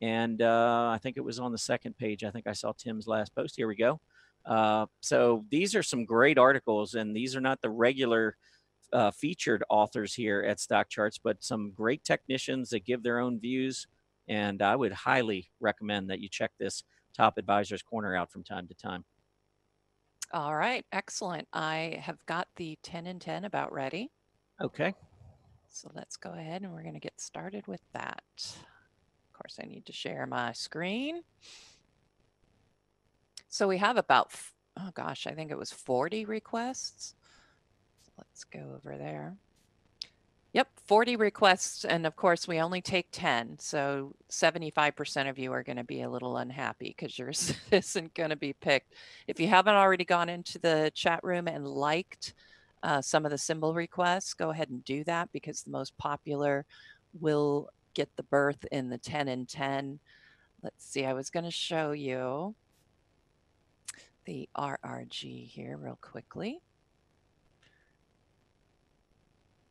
And I think it was on the second page. I think I saw Tim's last post. Here we go. So these are some great articles, and these are not the regular featured authors here at Stock Charts, but some great technicians that give their own views. And I would highly recommend that you check this Top Advisors Corner out from time to time.
All right. Excellent. I have got the 10 and 10 about ready.
Okay.
So let's go ahead and we're going to get started with that. Of course, I need to share my screen. So we have about, oh gosh, I think it was 40 requests. So let's go over there. Yep, 40 requests. And of course, we only take 10. So 75% of you are going to be a little unhappy because yours isn't going to be picked. If you haven't already gone into the chat room and liked some of the symbol requests, go ahead and do that, because the most popular will get the berth in the 10 and 10. Let's see, I was going to show you the RRG here real quickly.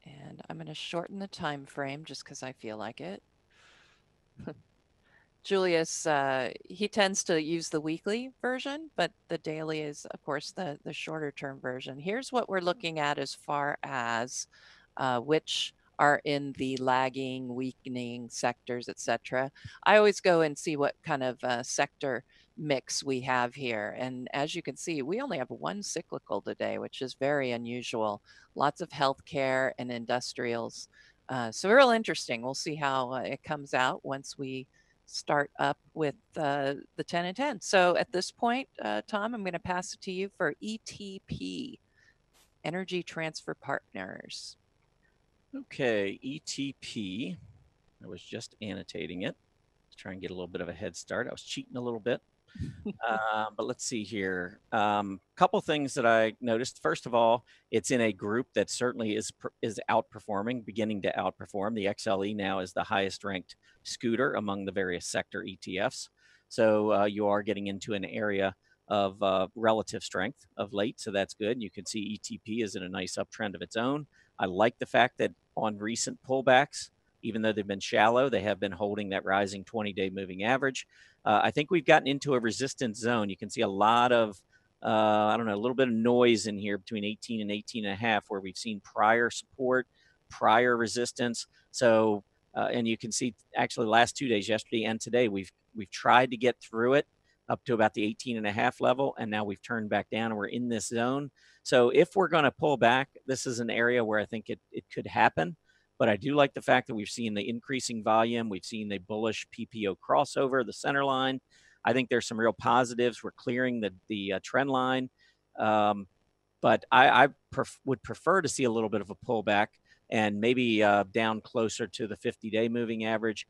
And I'm going to shorten the time frame just because I feel like it. Julius, he tends to use the weekly version, but the daily is, of course, the shorter term version. Here's what we're looking at as far as which are in the lagging, weakening sectors, etc. I always go and see what kind of sector mix we have here. And as you can see, we only have one cyclical today, which is very unusual. Lots of healthcare and industrials. So real interesting. We'll see how it comes out once we start up with the 10 and 10. So at this point, Tom, I'm going to pass it to you for ETP, Energy Transfer Partners.
Okay, ETP. I was just annotating it to try and get a little bit of a head start. I was cheating a little bit. But let's see here. Couple things that I noticed. First of all, it's in a group that certainly is outperforming, beginning to outperform. The XLE now is the highest ranked scooter among the various sector ETFs. So you are getting into an area of relative strength of late. So that's good. You can see ETP is in a nice uptrend of its own. I like the fact that on recent pullbacks, even though they've been shallow, they have been holding that rising 20-day moving average. I think we've gotten into a resistance zone. You can see a lot of, I don't know, a little bit of noise in here between 18 and 18 and a half, where we've seen prior support, prior resistance. So, and you can see actually the last 2 days, yesterday and today, we've tried to get through it up to about the 18 and a half level, and now we've turned back down and we're in this zone. So if we're going to pull back, this is an area where I think it could happen. But I do like the fact that we've seen the increasing volume. We've seen the bullish PPO crossover, the center line. I think there's some real positives. We're clearing the trend line. But I would prefer to see a little bit of a pullback and maybe down closer to the 50-day moving average,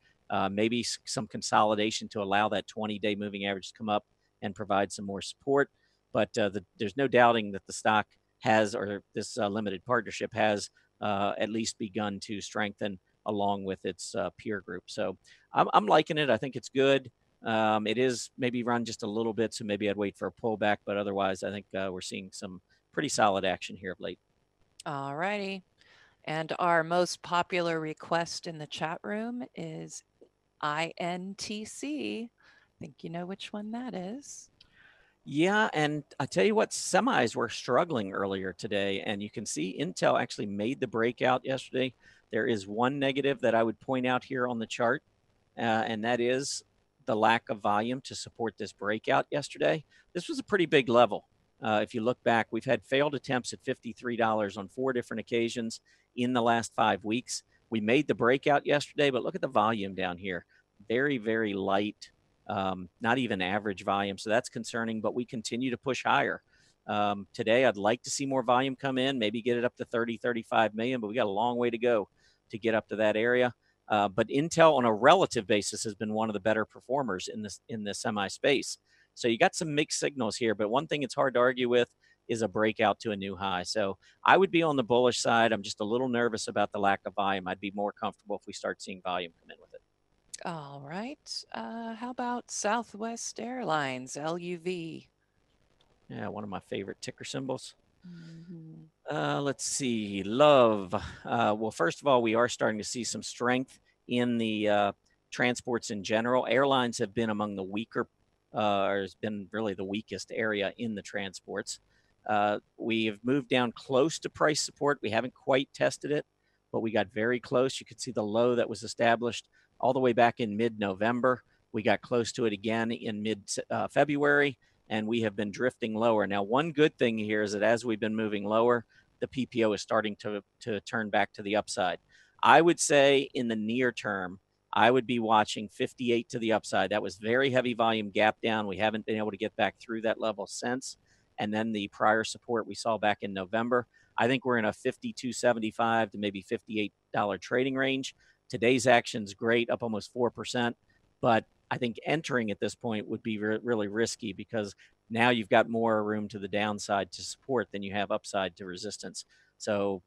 maybe some consolidation to allow that 20-day moving average to come up and provide some more support. But there's no doubting that the stock has, or this limited partnership has, at least begun to strengthen along with its peer group. So I'm liking it. I think it's good. It is maybe run just a little bit, so maybe I'd wait for a pullback, but otherwise I think we're seeing some pretty solid action here of late.
All righty. And our most popular request in the chat room is INTC. I think you know which one that is.
Yeah, and I tell you what, semis were struggling earlier today, and you can see Intel actually made the breakout yesterday. There is one negative that I would point out here on the chart, and that is the lack of volume to support this breakout yesterday. This was a pretty big level. If you look back, we've had failed attempts at $53 on 4 different occasions in the last 5 weeks. We made the breakout yesterday, but look at the volume down here. Very, very light. Not even average volume. So that's concerning, but we continue to push higher. Today, I'd like to see more volume come in, maybe get it up to 30, 35 million, but we got a long way to go to get up to that area. But Intel on a relative basis has been one of the better performers in the semi space. So you got some mixed signals here, but one thing it's hard to argue with is a breakout to a new high. So I would be on the bullish side. I'm just a little nervous about the lack of volume. I'd be more comfortable if we start seeing volume come in with it.
All right. How about Southwest Airlines, LUV?
Yeah, one of my favorite ticker symbols.
Mm-hmm.
Let's see. Love. Well, first of all, we are starting to see some strength in the transports in general. Airlines have been among the weaker, or has been really the weakest area in the transports. We have moved down close to price support. We haven't quite tested it, but we got very close. You could see the low that was established all the way back in mid-November. We got close to it again in mid-February, and we have been drifting lower. Now, one good thing here is that as we've been moving lower, the PPO is starting to turn back to the upside. I would say in the near term, I would be watching 58 to the upside. That was very heavy volume gap down. We haven't been able to get back through that level since. And then the prior support we saw back in November. I think we're in a $52.75 to maybe $58 trading range. Today's action's great, up almost 4%. But I think entering at this point would be really risky, because now you've got more room to the downside to support than you have upside to resistance. So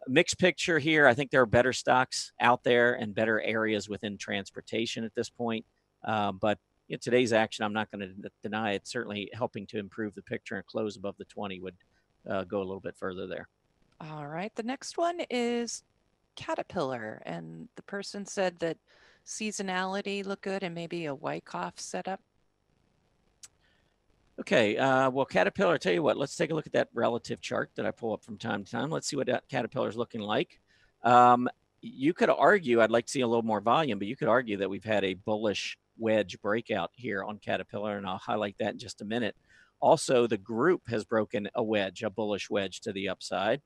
mixed picture here. I think there are better stocks out there and better areas within transportation at this point. But today's action, I'm not going to deny it. Certainly helping to improve the picture and close above the 20 would go a little bit further there.
All right. The next one is Caterpillar. And the person said that seasonality looked good and maybe a Wyckoff setup.
Okay, well, Caterpillar, I'll tell you what, let's take a look at that relative chart that I pull up from time to time. Let's see what that Caterpillar is looking like. You could argue, I'd like to see a little more volume, but you could argue that we've had a bullish wedge breakout here on Caterpillar, and I'll highlight that in just a minute. Also, the group has broken a wedge, a bullish wedge to the upside.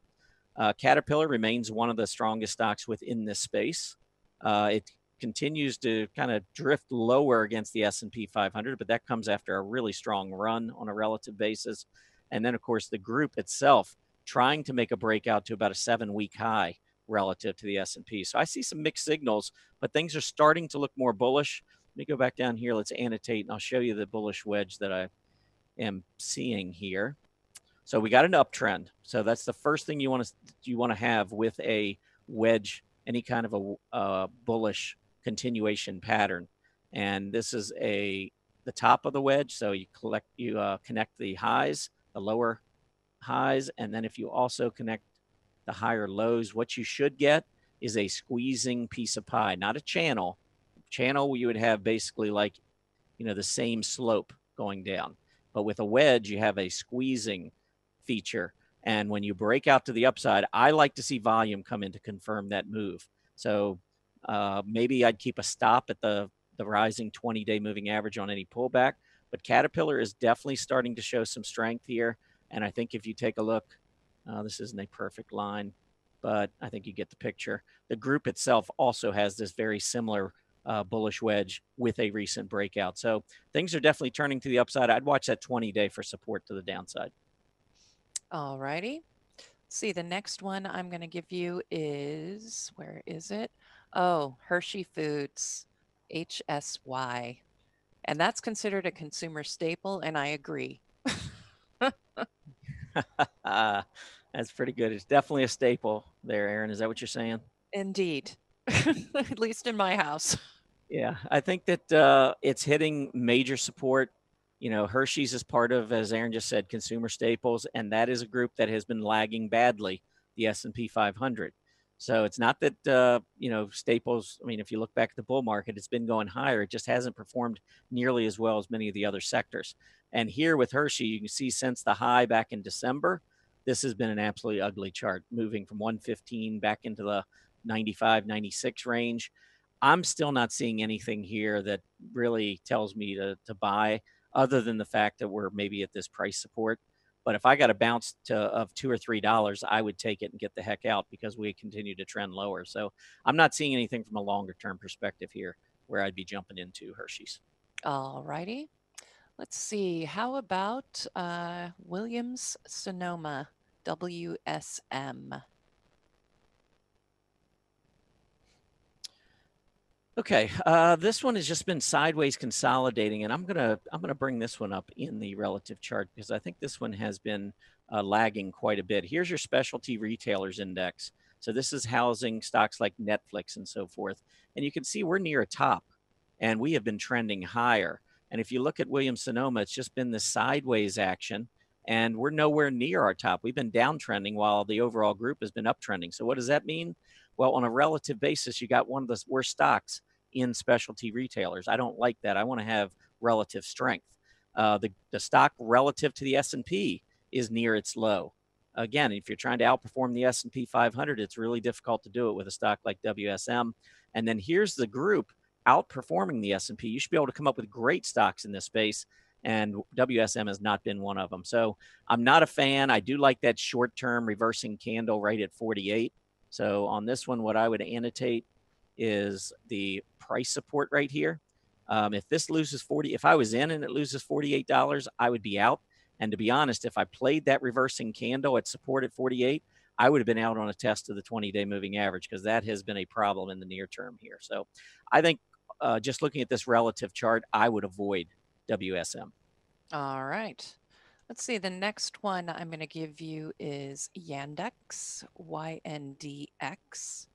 Caterpillar remains one of the strongest stocks within this space. It continues to kind of drift lower against the S&P 500, but that comes after a really strong run on a relative basis. And then, of course, the group itself trying to make a breakout to about a 7-week high relative to the S&P. So I see some mixed signals, but things are starting to look more bullish. Let me go back down here. Let's annotate, and I'll show you the bullish wedge that I am seeing here. So we got an uptrend. So that's the first thing you want to have with a wedge, any kind of a bullish continuation pattern. And this is the top of the wedge. So you connect the highs, the lower highs, and then if you also connect the higher lows, what you should get is a squeezing piece of pie, not a channel. Channel you would have basically like, the same slope going down. But with a wedge, you have a squeezing feature. And when you break out to the upside, I like to see volume come in to confirm that move. So maybe I'd keep a stop at the rising 20-day moving average on any pullback. But Caterpillar is definitely starting to show some strength here. And I think if you take a look, this isn't a perfect line, but I think you get the picture. The group itself also has this very similar bullish wedge with a recent breakout. So things are definitely turning to the upside. I'd watch that 20-day for support to the downside.
All righty. See, the next one I'm going to give you is, where is it? Oh, Hershey Foods, HSY. And that's considered a consumer staple, and I agree.
That's pretty good. It's definitely a staple there, Erin. Is that what you're saying?
Indeed. At least in my house.
Yeah, I think that it's hitting major support. Hershey's is part of, as Erin just said, consumer staples, and that is a group that has been lagging badly the S&P 500. So it's not that, staples, I mean, if you look back at the bull market, it's been going higher. It just hasn't performed nearly as well as many of the other sectors. And here with Hershey, you can see since the high back in December, this has been an absolutely ugly chart, moving from 115 back into the 95, 96 range. I'm still not seeing anything here that really tells me to buy, other than the fact that we're maybe at this price support. But if I got a bounce of $2 or $3, I would take it and get the heck out because we continue to trend lower. So I'm not seeing anything from a longer term perspective here where I'd be jumping into Hershey's.
All righty. Let's see. How about Williams Sonoma, WSM?
Okay, this one has just been sideways consolidating, and I'm gonna bring this one up in the relative chart because I think this one has been lagging quite a bit. Here's your specialty retailers index. So this is housing stocks like Netflix and so forth, and you can see we're near a top, and we have been trending higher. And if you look at Williams Sonoma, it's just been this sideways action, and we're nowhere near our top. We've been downtrending while the overall group has been uptrending. So what does that mean? Well, on a relative basis, you got one of the worst stocks in specialty retailers. I don't like that. I want to have relative strength. The stock relative to the S&P is near its low. Again, if you're trying to outperform the S&P 500, it's really difficult to do it with a stock like WSM. And then here's the group outperforming the S&P. You should be able to come up with great stocks in this space, and WSM has not been one of them. So I'm not a fan. I do like that short-term reversing candle right at 48. So on this one, what I would annotate is the price support right here. If this loses 40, if I was in and it loses $48, I would be out. And to be honest, if I played that reversing candle at support at 48, I would have been out on a test of the 20-day moving average because that has been a problem in the near term here. So I think just looking at this relative chart, I would avoid WSM.
All right. Let's see. The next one I'm going to give you is Yandex, YNDX.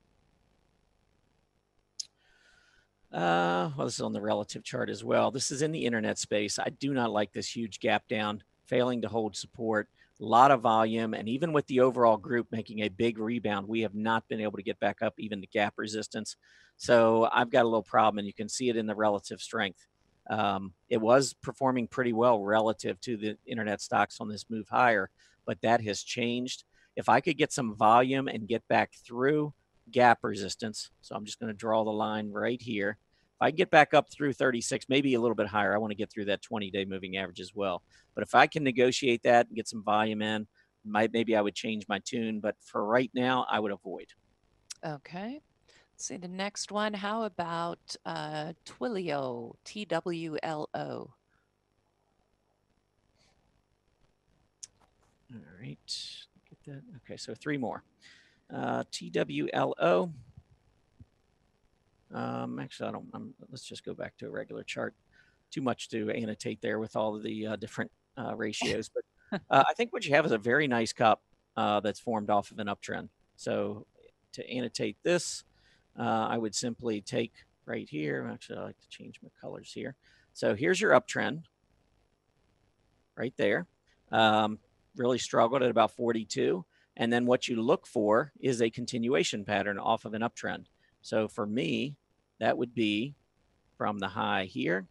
Well, this is on the relative chart as well. This is in the internet space. I do not like this huge gap down, failing to hold support. a lot of volume. And even with the overall group making a big rebound, we have not been able to get back up even to gap resistance. So I've got a little problem, and you can see it in the relative strength. It was performing pretty well relative to the internet stocks on this move higher, but that has changed. If I could get some volume and get back through gap resistance, so I'm just going to draw the line right here. If I get back up through 36, maybe a little bit higher, I want to get through that 20-day moving average as well. But if I can negotiate that and get some volume in, maybe I would change my tune. But for right now, I would avoid.
Okay. Let's see the next one. How about Twilio, TWLO?
All right. Get that. Okay, so 3 more. TWLO. Actually, let's just go back to a regular chart. Too much to annotate there with all of the different ratios. But I think what you have is a very nice cup that's formed off of an uptrend. So to annotate this, I would simply take right here. Actually, I like to change my colors here. So here's your uptrend right there. Really struggled at about 42. And then what you look for is a continuation pattern off of an uptrend. So for me, that would be from the high here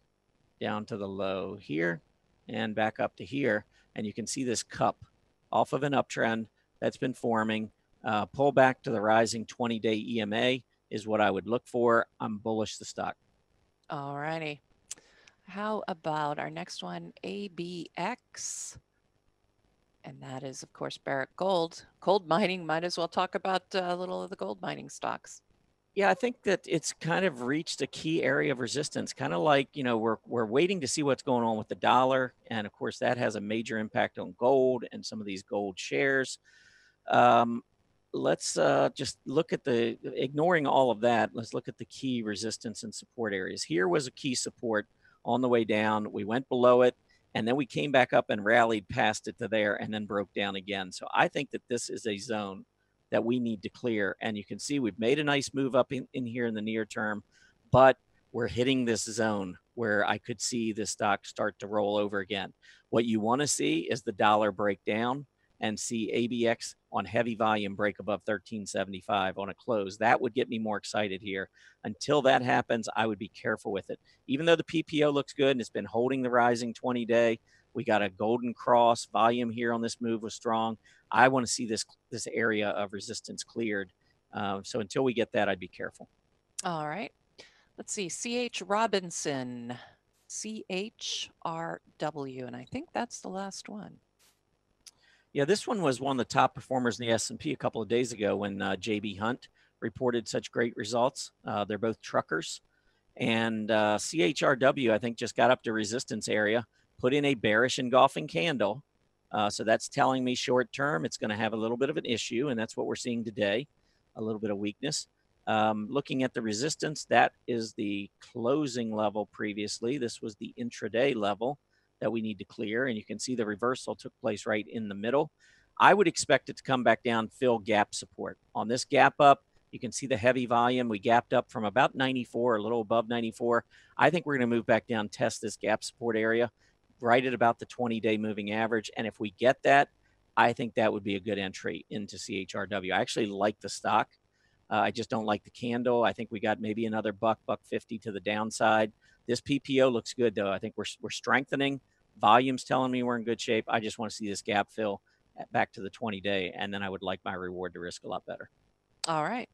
down to the low here and back up to here. And you can see this cup off of an uptrend that's been forming. Pull back to the rising 20-day EMA is what I would look for. I'm bullish the stock.
All righty. How about our next one, ABX? And that is, of course, Barrick Gold. Gold mining, might as well talk about a little of the gold mining stocks.
Yeah, I think that it's kind of reached a key area of resistance, kind of like, we're waiting to see what's going on with the dollar. And of course, that has a major impact on gold and some of these gold shares. Let's just look at ignoring all of that, let's look at the key resistance and support areas. Here was a key support on the way down. We went below it, and then we came back up and rallied past it to there and then broke down again. So I think that this is a zone that we need to clear. And you can see we've made a nice move up in here in the near term, but we're hitting this zone where I could see the stock start to roll over again. What you want to see is the dollar break down and see ABX on heavy volume break above 1375 on a close. That would get me more excited here. Until that happens, I would be careful with it. Even though the PPO looks good and it's been holding the rising 20-day, we got a golden cross. Volume here on this move was strong. I want to see this area of resistance cleared. So until we get that, I'd be careful.
All right. Let's see. CH Robinson, CHRW, and I think that's the last one.
Yeah, this one was one of the top performers in the S&P a couple of days ago when JB Hunt reported such great results. They're both truckers. And CHRW, I think, just got up to resistance area, put in a bearish engulfing candle. So that's telling me short term it's going to have a little bit of an issue, and that's what we're seeing today, a little bit of weakness. Looking at the resistance, that is the closing level previously. This was the intraday level that we need to clear, and you can see the reversal took place right in the middle. I would expect it to come back down, fill gap support. On this gap up, you can see the heavy volume. We gapped up from about 94, a little above 94. I think we're going to move back down, test this gap support area right at about the 20-day moving average. And if we get that, I think that would be a good entry into CHRW. I actually like the stock. I just don't like the candle. I think we got maybe another $1.50 to the downside. This PPO looks good, though. I think we're strengthening. Volume's telling me we're in good shape. I just want to see this gap fill back to the 20-day, and then I would like my reward to risk a lot better.
All right.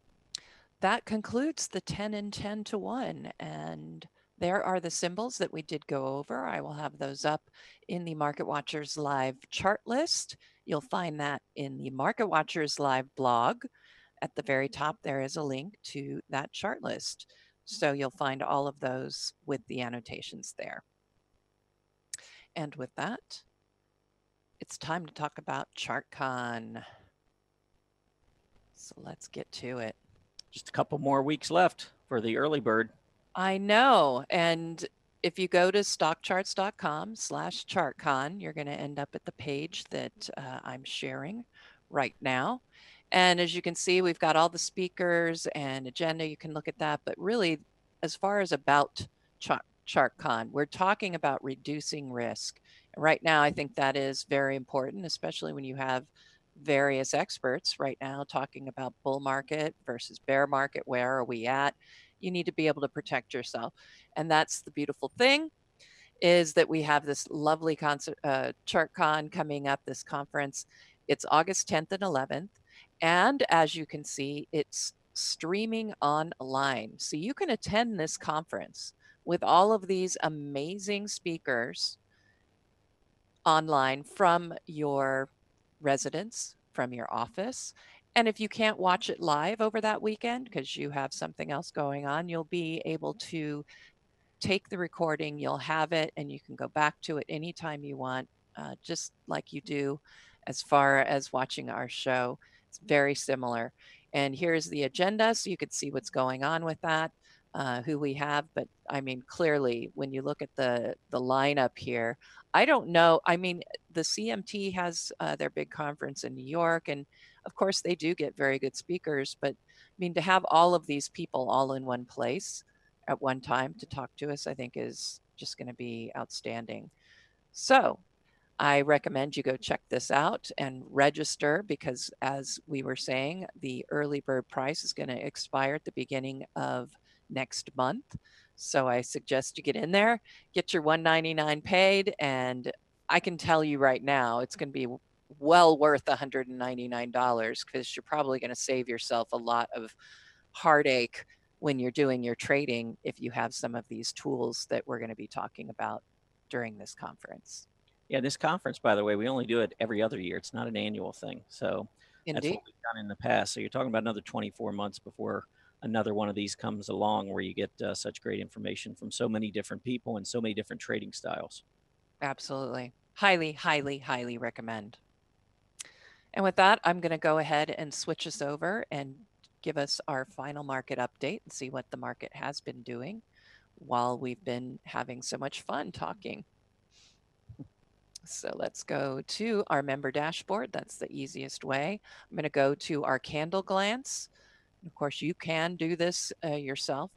That concludes the 10 and 10 to 1. And there are the symbols that we did go over. I will have those up in the Market Watchers Live chart list. You'll find that in the Market Watchers Live blog. At the very top, there is a link to that chart list. So you'll find all of those with the annotations there. And with that, it's time to talk about ChartCon. So let's get to it.
Just a couple more weeks left for the early bird.
I know. And if you go to stockcharts.com/ChartCon, you're going to end up at the page that I'm sharing right now. And as you can see, we've got all the speakers and agenda. You can look at that. But really, as far as about ChartCon. We're talking about reducing risk. Right now, I think that is very important, especially when you have various experts right now talking about bull market versus bear market. Where are we at? You need to be able to protect yourself. And that's the beautiful thing, is that we have this lovely ChartCon coming up, this conference. It's August 10th and 11th. And as you can see, it's streaming online. So you can attend this conference with all of these amazing speakers online from your residence, from your office. And if you can't watch it live over that weekend because you have something else going on, you'll be able to take the recording, you'll have it, and you can go back to it anytime you want, just like you do as far as watching our show. It's very similar. And here's the agenda, so you could see what's going on with that, who we have. But I mean, clearly, when you look at the lineup here, I don't know. I mean, the CMT has their big conference in New York, and of course, they do get very good speakers. But I mean, to have all of these people all in one place at one time to talk to us, I think is just going to be outstanding. So I recommend you go check this out and register, because as we were saying, the early bird price is going to expire at the beginning of next month. So I suggest you get in there, get your $199 paid, and I can tell you right now, it's going to be well worth $199, because you're probably going to save yourself a lot of heartache when you're doing your trading if you have some of these tools that we're going to be talking about during this conference.
Yeah, this conference, by the way, we only do it every other year. It's not an annual thing. So
Indeed.
That's what we've done in the past. So you're talking about another 24 months before another one of these comes along, where you get such great information from so many different people and so many different trading styles.
Absolutely. Highly, highly, highly recommend. And with that, I'm going to go ahead and switch us over and give us our final market update and see what the market has been doing while we've been having so much fun talking. So let's go to our member dashboard. That's the easiest way. I'm going to go to our candle glance. Of course, you can do this yourself.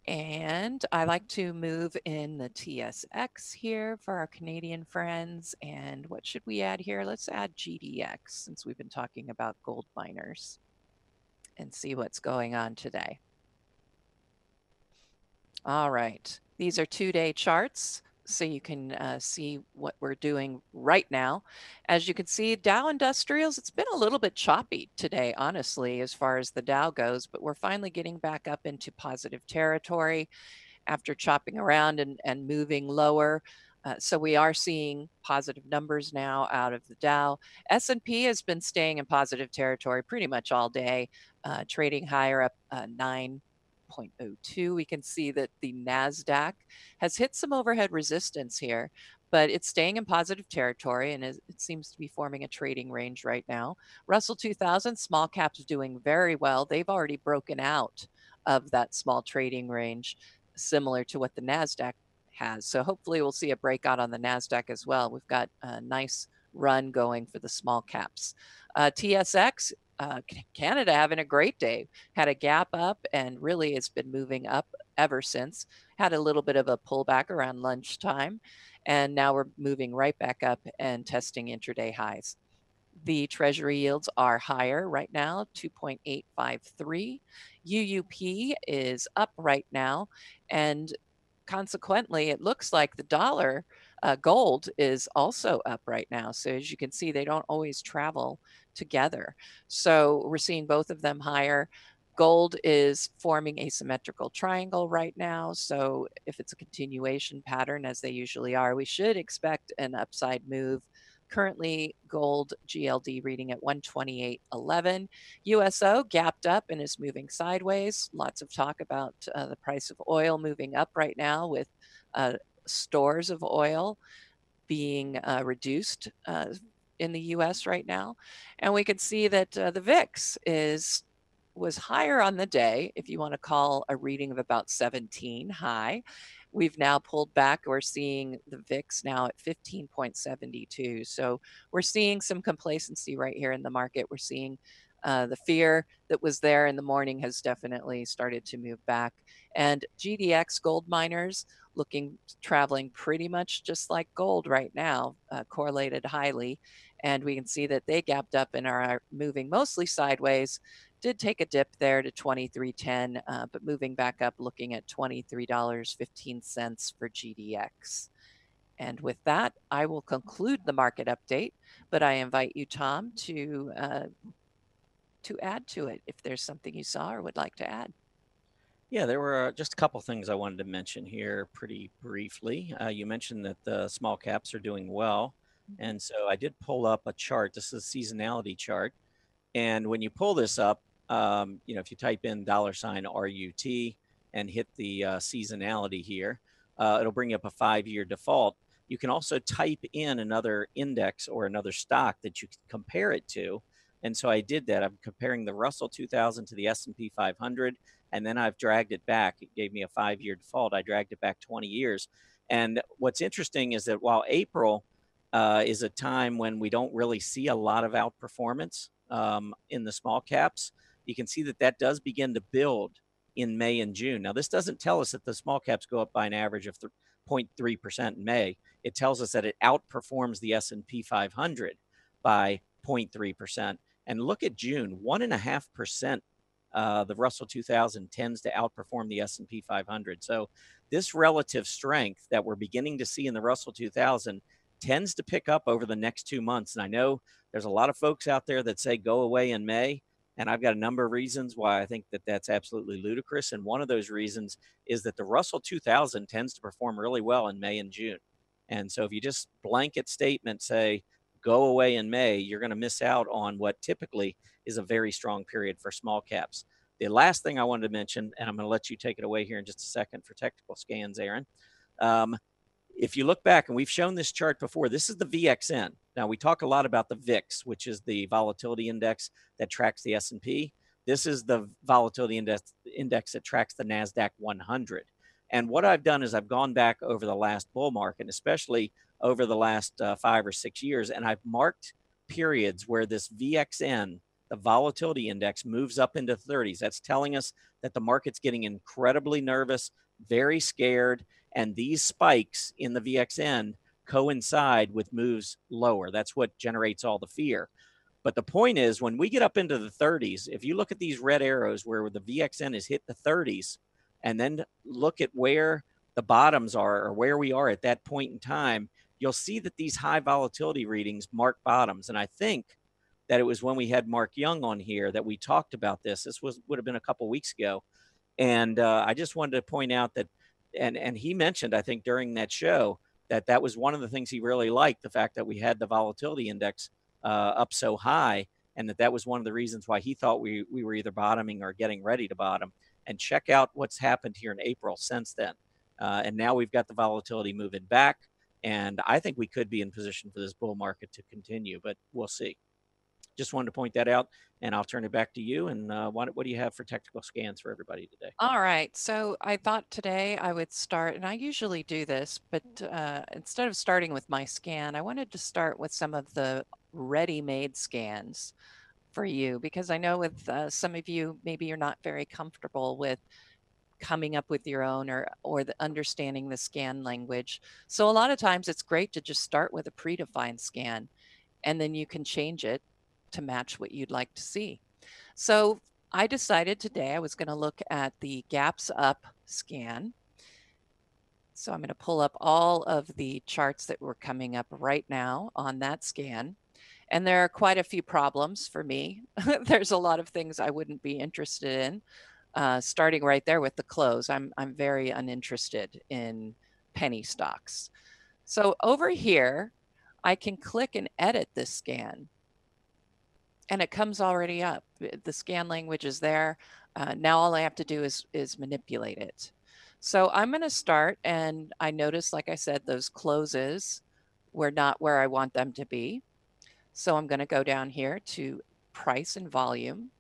And I like to move in the TSX here for our Canadian friends. And what should we add here? Let's add GDX, since we've been talking about gold miners, and see what's going on today. All right. These are 2-day charts, so you can see what we're doing right now. As you can see, Dow Industrials, it's been a little bit choppy today, honestly, as far as the Dow goes, but we're finally getting back up into positive territory after chopping around and moving lower. So we are seeing positive numbers now out of the Dow. S&P has been staying in positive territory pretty much all day, trading higher, up 9.02. We can see that the NASDAQ has hit some overhead resistance here, but it's staying in positive territory, and it seems to be forming a trading range right now. Russell 2000, small caps doing very well. They've already broken out of that small trading range, similar to what the NASDAQ has. So hopefully we'll see a breakout on the NASDAQ as well. We've got a nice run going for the small caps. TSX, Canada having a great day. Had a gap up, and really it's been moving up ever since. Had a little bit of a pullback around lunchtime, and now we're moving right back up and testing intraday highs. The treasury yields are higher right now, 2.853. UUP is up right now, and consequently, it looks like the dollar, gold is also up right now. So as you can see, they don't always travel together. So we're seeing both of them higher. Gold is forming a symmetrical triangle right now. So if it's a continuation pattern, as they usually are, we should expect an upside move. Currently, gold GLD reading at 128.11. USO gapped up and is moving sideways. Lots of talk about the price of oil moving up right now, with stores of oil being reduced in the US right now. And we could see that the VIX was higher on the day, if you want to call a reading of about 17 high. We've now pulled back. We're seeing the VIX now at 15.72. So we're seeing some complacency right here in the market. We're seeing The fear that was there in the morning has definitely started to move back. And GDX gold miners traveling pretty much just like gold right now, correlated highly. And we can see that they gapped up and are moving mostly sideways. Did take a dip there to 23.10, but moving back up, looking at $23.15 for GDX. And with that, I will conclude the market update, but I invite you, Tom, to add to it if there's something you saw or would like to add.
Yeah, there were just a couple things I wanted to mention here pretty briefly. You mentioned that the small caps are doing well. And so I did pull up a chart. This is a seasonality chart. And when you pull this up, if you type in $RUT and hit the seasonality here, it'll bring up a 5-year default. You can also type in another index or another stock that you can compare it to. And so I did that. I'm comparing the Russell 2000 to the S&P 500, and then I've dragged it back. It gave me a 5-year default. I dragged it back 20 years. And what's interesting is that while April is a time when we don't really see a lot of outperformance in the small caps, you can see that that does begin to build in May and June. Now, this doesn't tell us that the small caps go up by an average of 0.3% in May. It tells us that it outperforms the S&P 500 by 0.3%. And look at June, 1.5%. The Russell 2000 tends to outperform the S&P 500. So this relative strength that we're beginning to see in the Russell 2000 tends to pick up over the next 2 months. And I know there's a lot of folks out there that say go away in May. And I've got a number of reasons why I think that that's absolutely ludicrous. And one of those reasons is that the Russell 2000 tends to perform really well in May and June. And so if you just blanket statement say, go away in May, you're going to miss out on what typically is a very strong period for small caps. The last thing I wanted to mention, and I'm going to let you take it away here in just a second for technical scans, Erin. If you look back, and we've shown this chart before, this is the VXN. Now, we talk a lot about the VIX, which is the volatility index that tracks the S&P. This is the volatility index that tracks the NASDAQ 100. And what I've done is I've gone back over the last bull market, and especially over the last 5 or 6 years, and I've marked periods where this VXN, the volatility index, moves up into 30s. That's telling us that the market's getting incredibly nervous, very scared, and these spikes in the VXN coincide with moves lower. That's what generates all the fear. But the point is, when we get up into the 30s, if you look at these red arrows where the VXN has hit the 30s, and then look at where the bottoms are or where we are at that point in time, you'll see that these high volatility readings mark bottoms. And I think that it was when we had Mark Young on here that we talked about this. This would have been a couple of weeks ago. And I just wanted to point out that, and he mentioned, I think, during that show, that was one of the things he really liked, the fact that we had the volatility index up so high, and that was one of the reasons why he thought we were either bottoming or getting ready to bottom. And check out what's happened here in April since then. And now we've got the volatility moving back, and I think we could be in position for this bull market to continue, but we'll see. Just wanted to point that out, and I'll turn it back to you. And what do you have for technical scans for everybody today?
All right. So I thought today I would start, and I usually do this, but instead of starting with my scan, I wanted to start with some of the ready-made scans for you, because I know with some of you, maybe you're not very comfortable with coming up with your own or understanding the scan language. So a lot of times it's great to just start with a predefined scan, and then you can change it to match what you'd like to see. So I decided today I was going to look at the gaps up scan. So I'm going to pull up all of the charts that were coming up right now on that scan. And there are quite a few problems for me. There's a lot of things I wouldn't be interested in. Starting right there with the close, I'm very uninterested in penny stocks. So over here, I can click and edit this scan. And it comes already up. The scan language is there. Now all I have to do is manipulate it. So I'm going to start, and I notice, like I said, those closes were not where I want them to be. So I'm going to go down here to price and volume,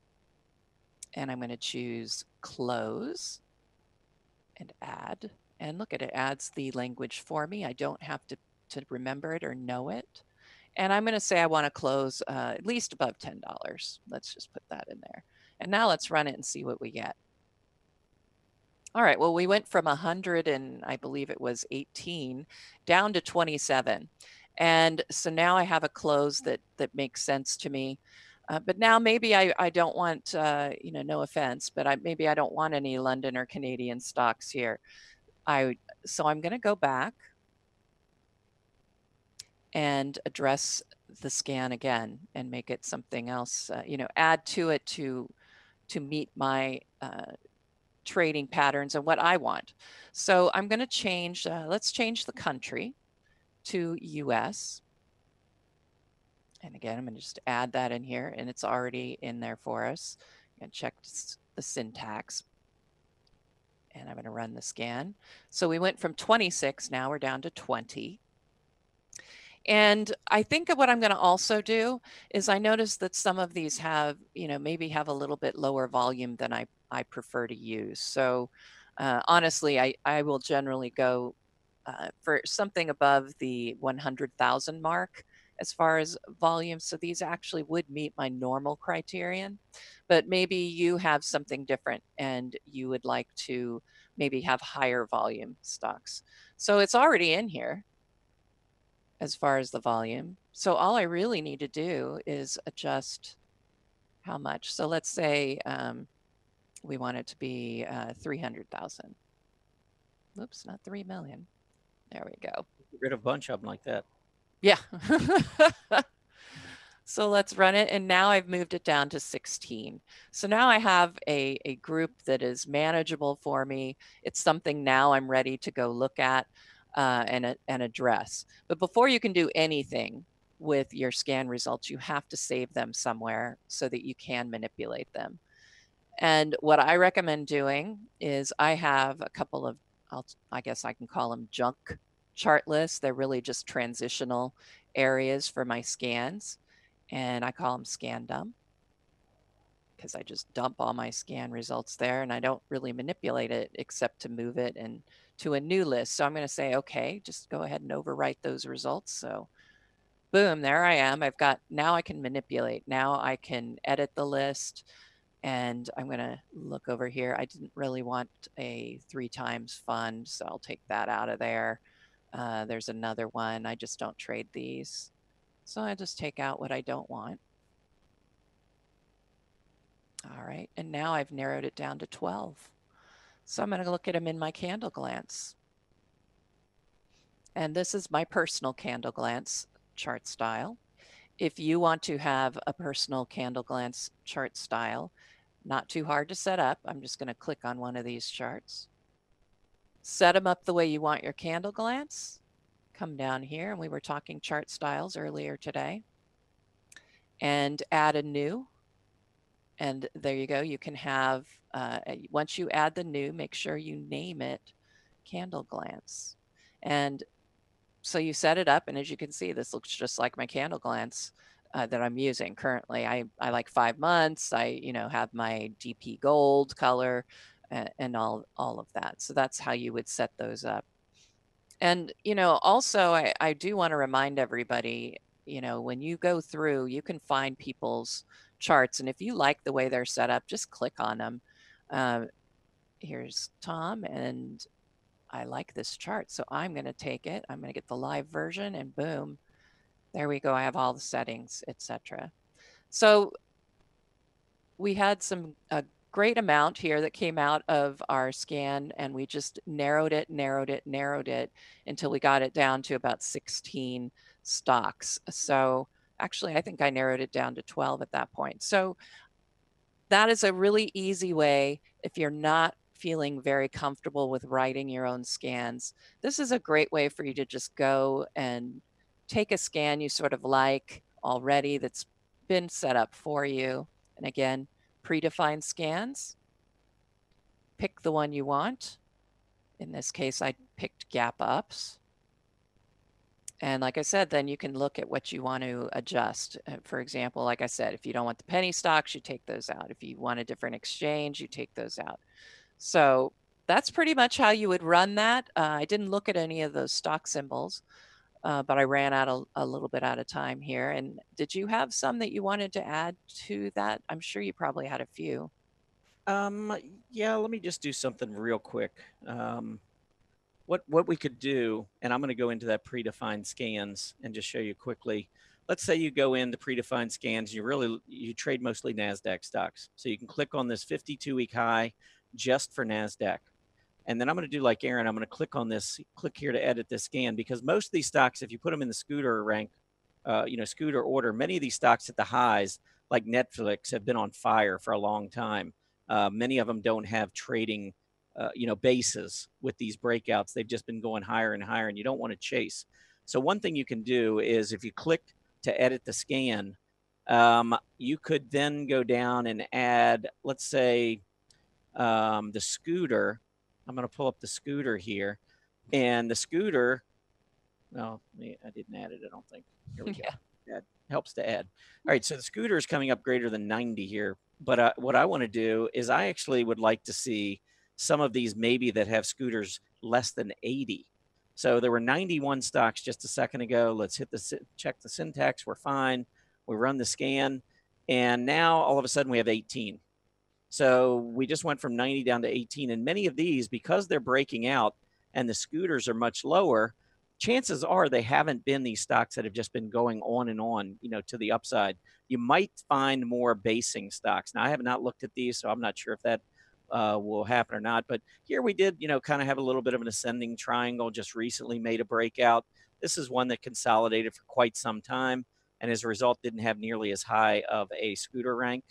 and I'm going to choose close and add. And look at it, adds the language for me. I don't have to remember it or know it. And I'm going to say I want to close at least above $10. Let's just put that in there. And now let's run it and see what we get. All right, well, we went from 100 and I believe it was 18 down to 27. And so now I have a close that makes sense to me. But now maybe I don't want, you know, no offense, but maybe I don't want any London or Canadian stocks here. So I'm going to go back and address the scan again and make it something else, you know, add to it to meet my trading patterns and what I want. So I'm going to change, let's change the country to US. And again, I'm going to just add that in here and it's already in there for us. I'm going to check the syntax. And I'm going to run the scan. So we went from 26, now we're down to 20. And I think what I'm going to also do is I noticed that some of these have, you know, maybe have a little bit lower volume than I prefer to use. So honestly, I will generally go for something above the 100,000 mark as far as volume. So these actually would meet my normal criterion, but maybe you have something different and you would like to maybe have higher volume stocks. So it's already in here as far as the volume. So all I really need to do is adjust how much. So let's say we want it to be 300,000. Oops, not 3 million. There we go.
Get rid of a bunch of them like that.
Yeah. So let's run it. And now I've moved it down to 16. So now I have a group that is manageable for me. It's something now I'm ready to go look at and address. But before you can do anything with your scan results, you have to save them somewhere so that you can manipulate them. And what I recommend doing is I have a couple of, I guess I can call them junk chart lists. They're really just transitional areas for my scans. And I call them scan dump because I just dump all my scan results there and I don't really manipulate it except to move it and to a new list. So I'm going to say, okay, just go ahead and overwrite those results. So boom, there I am. I've got, now I can manipulate. Now I can edit the list and I'm going to look over here. I didn't really want a 3 times fund, so I'll take that out of there. There's another one. I just don't trade these. So I just take out what I don't want. All right, and now I've narrowed it down to 12. So I'm going to look at them in my candle glance. And this is my personal candle glance chart style. If you want to have a personal candle glance chart style, not too hard to set up. I'm just going to click on one of these charts. Set them up the way you want your candle glance. Come down here, and we were talking chart styles earlier today. And add a new. And there you go. You can have, once you add the new, make sure you name it candle glance. And so you set it up, and as you can see, this looks just like my candle glance that I'm using currently. I like 5 months. I, you know, have my DP gold color and all of that. So that's how you would set those up. And, you know, also I do want to remind everybody, you know, when you go through, you can find people's charts. And if you like the way they're set up, just click on them. Here's Tom, and I like this chart. So I'm going to take it. I'm going to get the live version and boom, there we go. I have all the settings, etc. So we had a great amount here that came out of our scan, and we just narrowed it until we got it down to about 16 stocks. So actually, I think I narrowed it down to 12 at that point. So that is a really easy way if you're not feeling very comfortable with writing your own scans. This is a great way for you to just go and take a scan you sort of like already that's been set up for you. And again, predefined scans. Pick the one you want. In this case, I picked gap ups. And like I said, then you can look at what you want to adjust. For example, like I said, if you don't want the penny stocks, you take those out. If you want a different exchange, you take those out. So that's pretty much how you would run that. I didn't look at any of those stock symbols, but I ran out a little bit out of time here. And did you have some that you wanted to add to that? I'm sure you probably had a few.
Yeah, let me just do something real quick. What we could do, and I'm going to go into that predefined scans and just show you quickly. Let's say you go into predefined scans, you trade mostly NASDAQ stocks. So you can click on this 52-week high just for NASDAQ. And then I'm going to do like Erin, I'm going to click on this, click here to edit this scan, because most of these stocks, if you put them in the scooter rank, scooter order, many of these stocks at the highs, like Netflix, have been on fire for a long time. Many of them don't have trading, bases with these breakouts. They've just been going higher and higher, and you don't want to chase. So one thing you can do is if you click to edit the scan, you could then go down and add, let's say, the scooter. I'm going to pull up the scooter here, and the scooter. No, I didn't add it. I don't think. Here we go. That helps to add. All right, so the scooter is coming up greater than 90 here. But what I want to do is I actually would like to see some of these maybe that have scooters less than 80. So there were 91 stocks just a second ago. Let's check the syntax. We're fine. We run the scan, and now all of a sudden we have 18. So we just went from 90 down to 18. And many of these, because they're breaking out and the scooters are much lower, chances are they haven't been these stocks that have just been going on and on, to the upside. You might find more basing stocks. Now, I have not looked at these, so I'm not sure if that will happen or not. But here we did, kind of have a little bit of an ascending triangle, just recently made a breakout. This is one that consolidated for quite some time, and as a result, didn't have nearly as high of a scooter rank.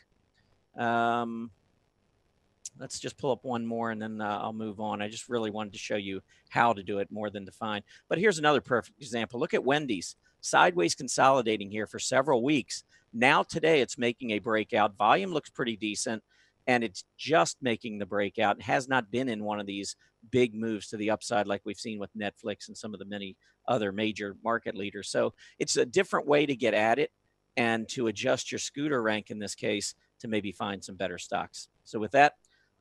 Let's just pull up one more, and then I'll move on. I just really wanted to show you how to do it more than define. But here's another perfect example. Look at Wendy's. Sideways consolidating here for several weeks. Now today it's making a breakout. Volume looks pretty decent, and it's just making the breakout. It has not been in one of these big moves to the upside like we've seen with Netflix and some of the many other major market leaders. So it's a different way to get at it and to adjust your scooter rank in this case to maybe find some better stocks. So with that,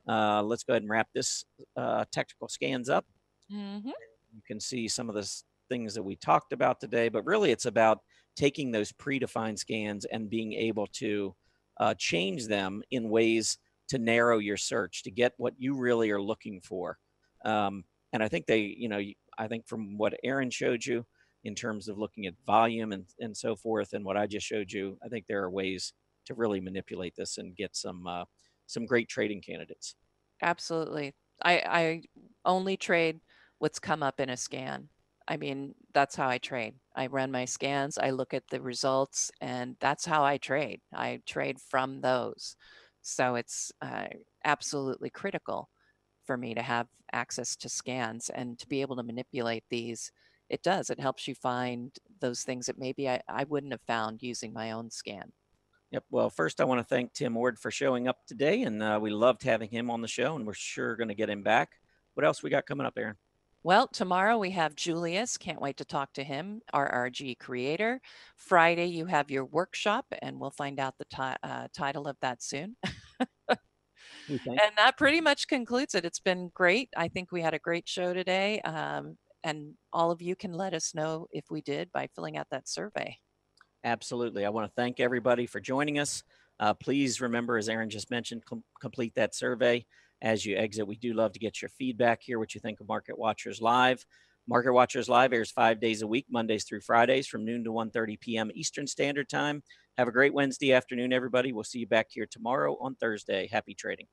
let's go ahead and wrap this technical scans up.
Mm-hmm.
You can see some of the things that we talked about today, but really it's about taking those predefined scans and being able to change them in ways to narrow your search to get what you really are looking for. And I think I think from what Erin showed you in terms of looking at volume and so forth, and what I just showed you, I think there are ways to really manipulate this and get some great trading candidates.
Absolutely. I only trade what's come up in a scan. I mean, that's how I trade. I run my scans, I look at the results, and that's how I trade. I trade from those. So it's absolutely critical for me to have access to scans and to be able to manipulate these. It does. It helps you find those things that maybe I wouldn't have found using my own scan.
Yep. Well, first, I want to thank Tim Ord for showing up today, and we loved having him on the show, and we're sure going to get him back. What else we got coming up, Erin?
Well, tomorrow we have Julius. Can't wait to talk to him, our RG creator. Friday, you have your workshop, and we'll find out the title of that soon. And that pretty much concludes it. It's been great. I think we had a great show today. And all of you can let us know if we did by filling out that survey.
Absolutely. I want to thank everybody for joining us. Please remember, as Erin just mentioned, complete that survey as you exit. We do love to get your feedback here, what you think of Market Watchers Live. Market Watchers Live airs 5 days a week, Mondays through Fridays from noon to 1:30 p.m. Eastern Standard Time. Have a great Wednesday afternoon, everybody. We'll see you back here tomorrow on Thursday. Happy trading.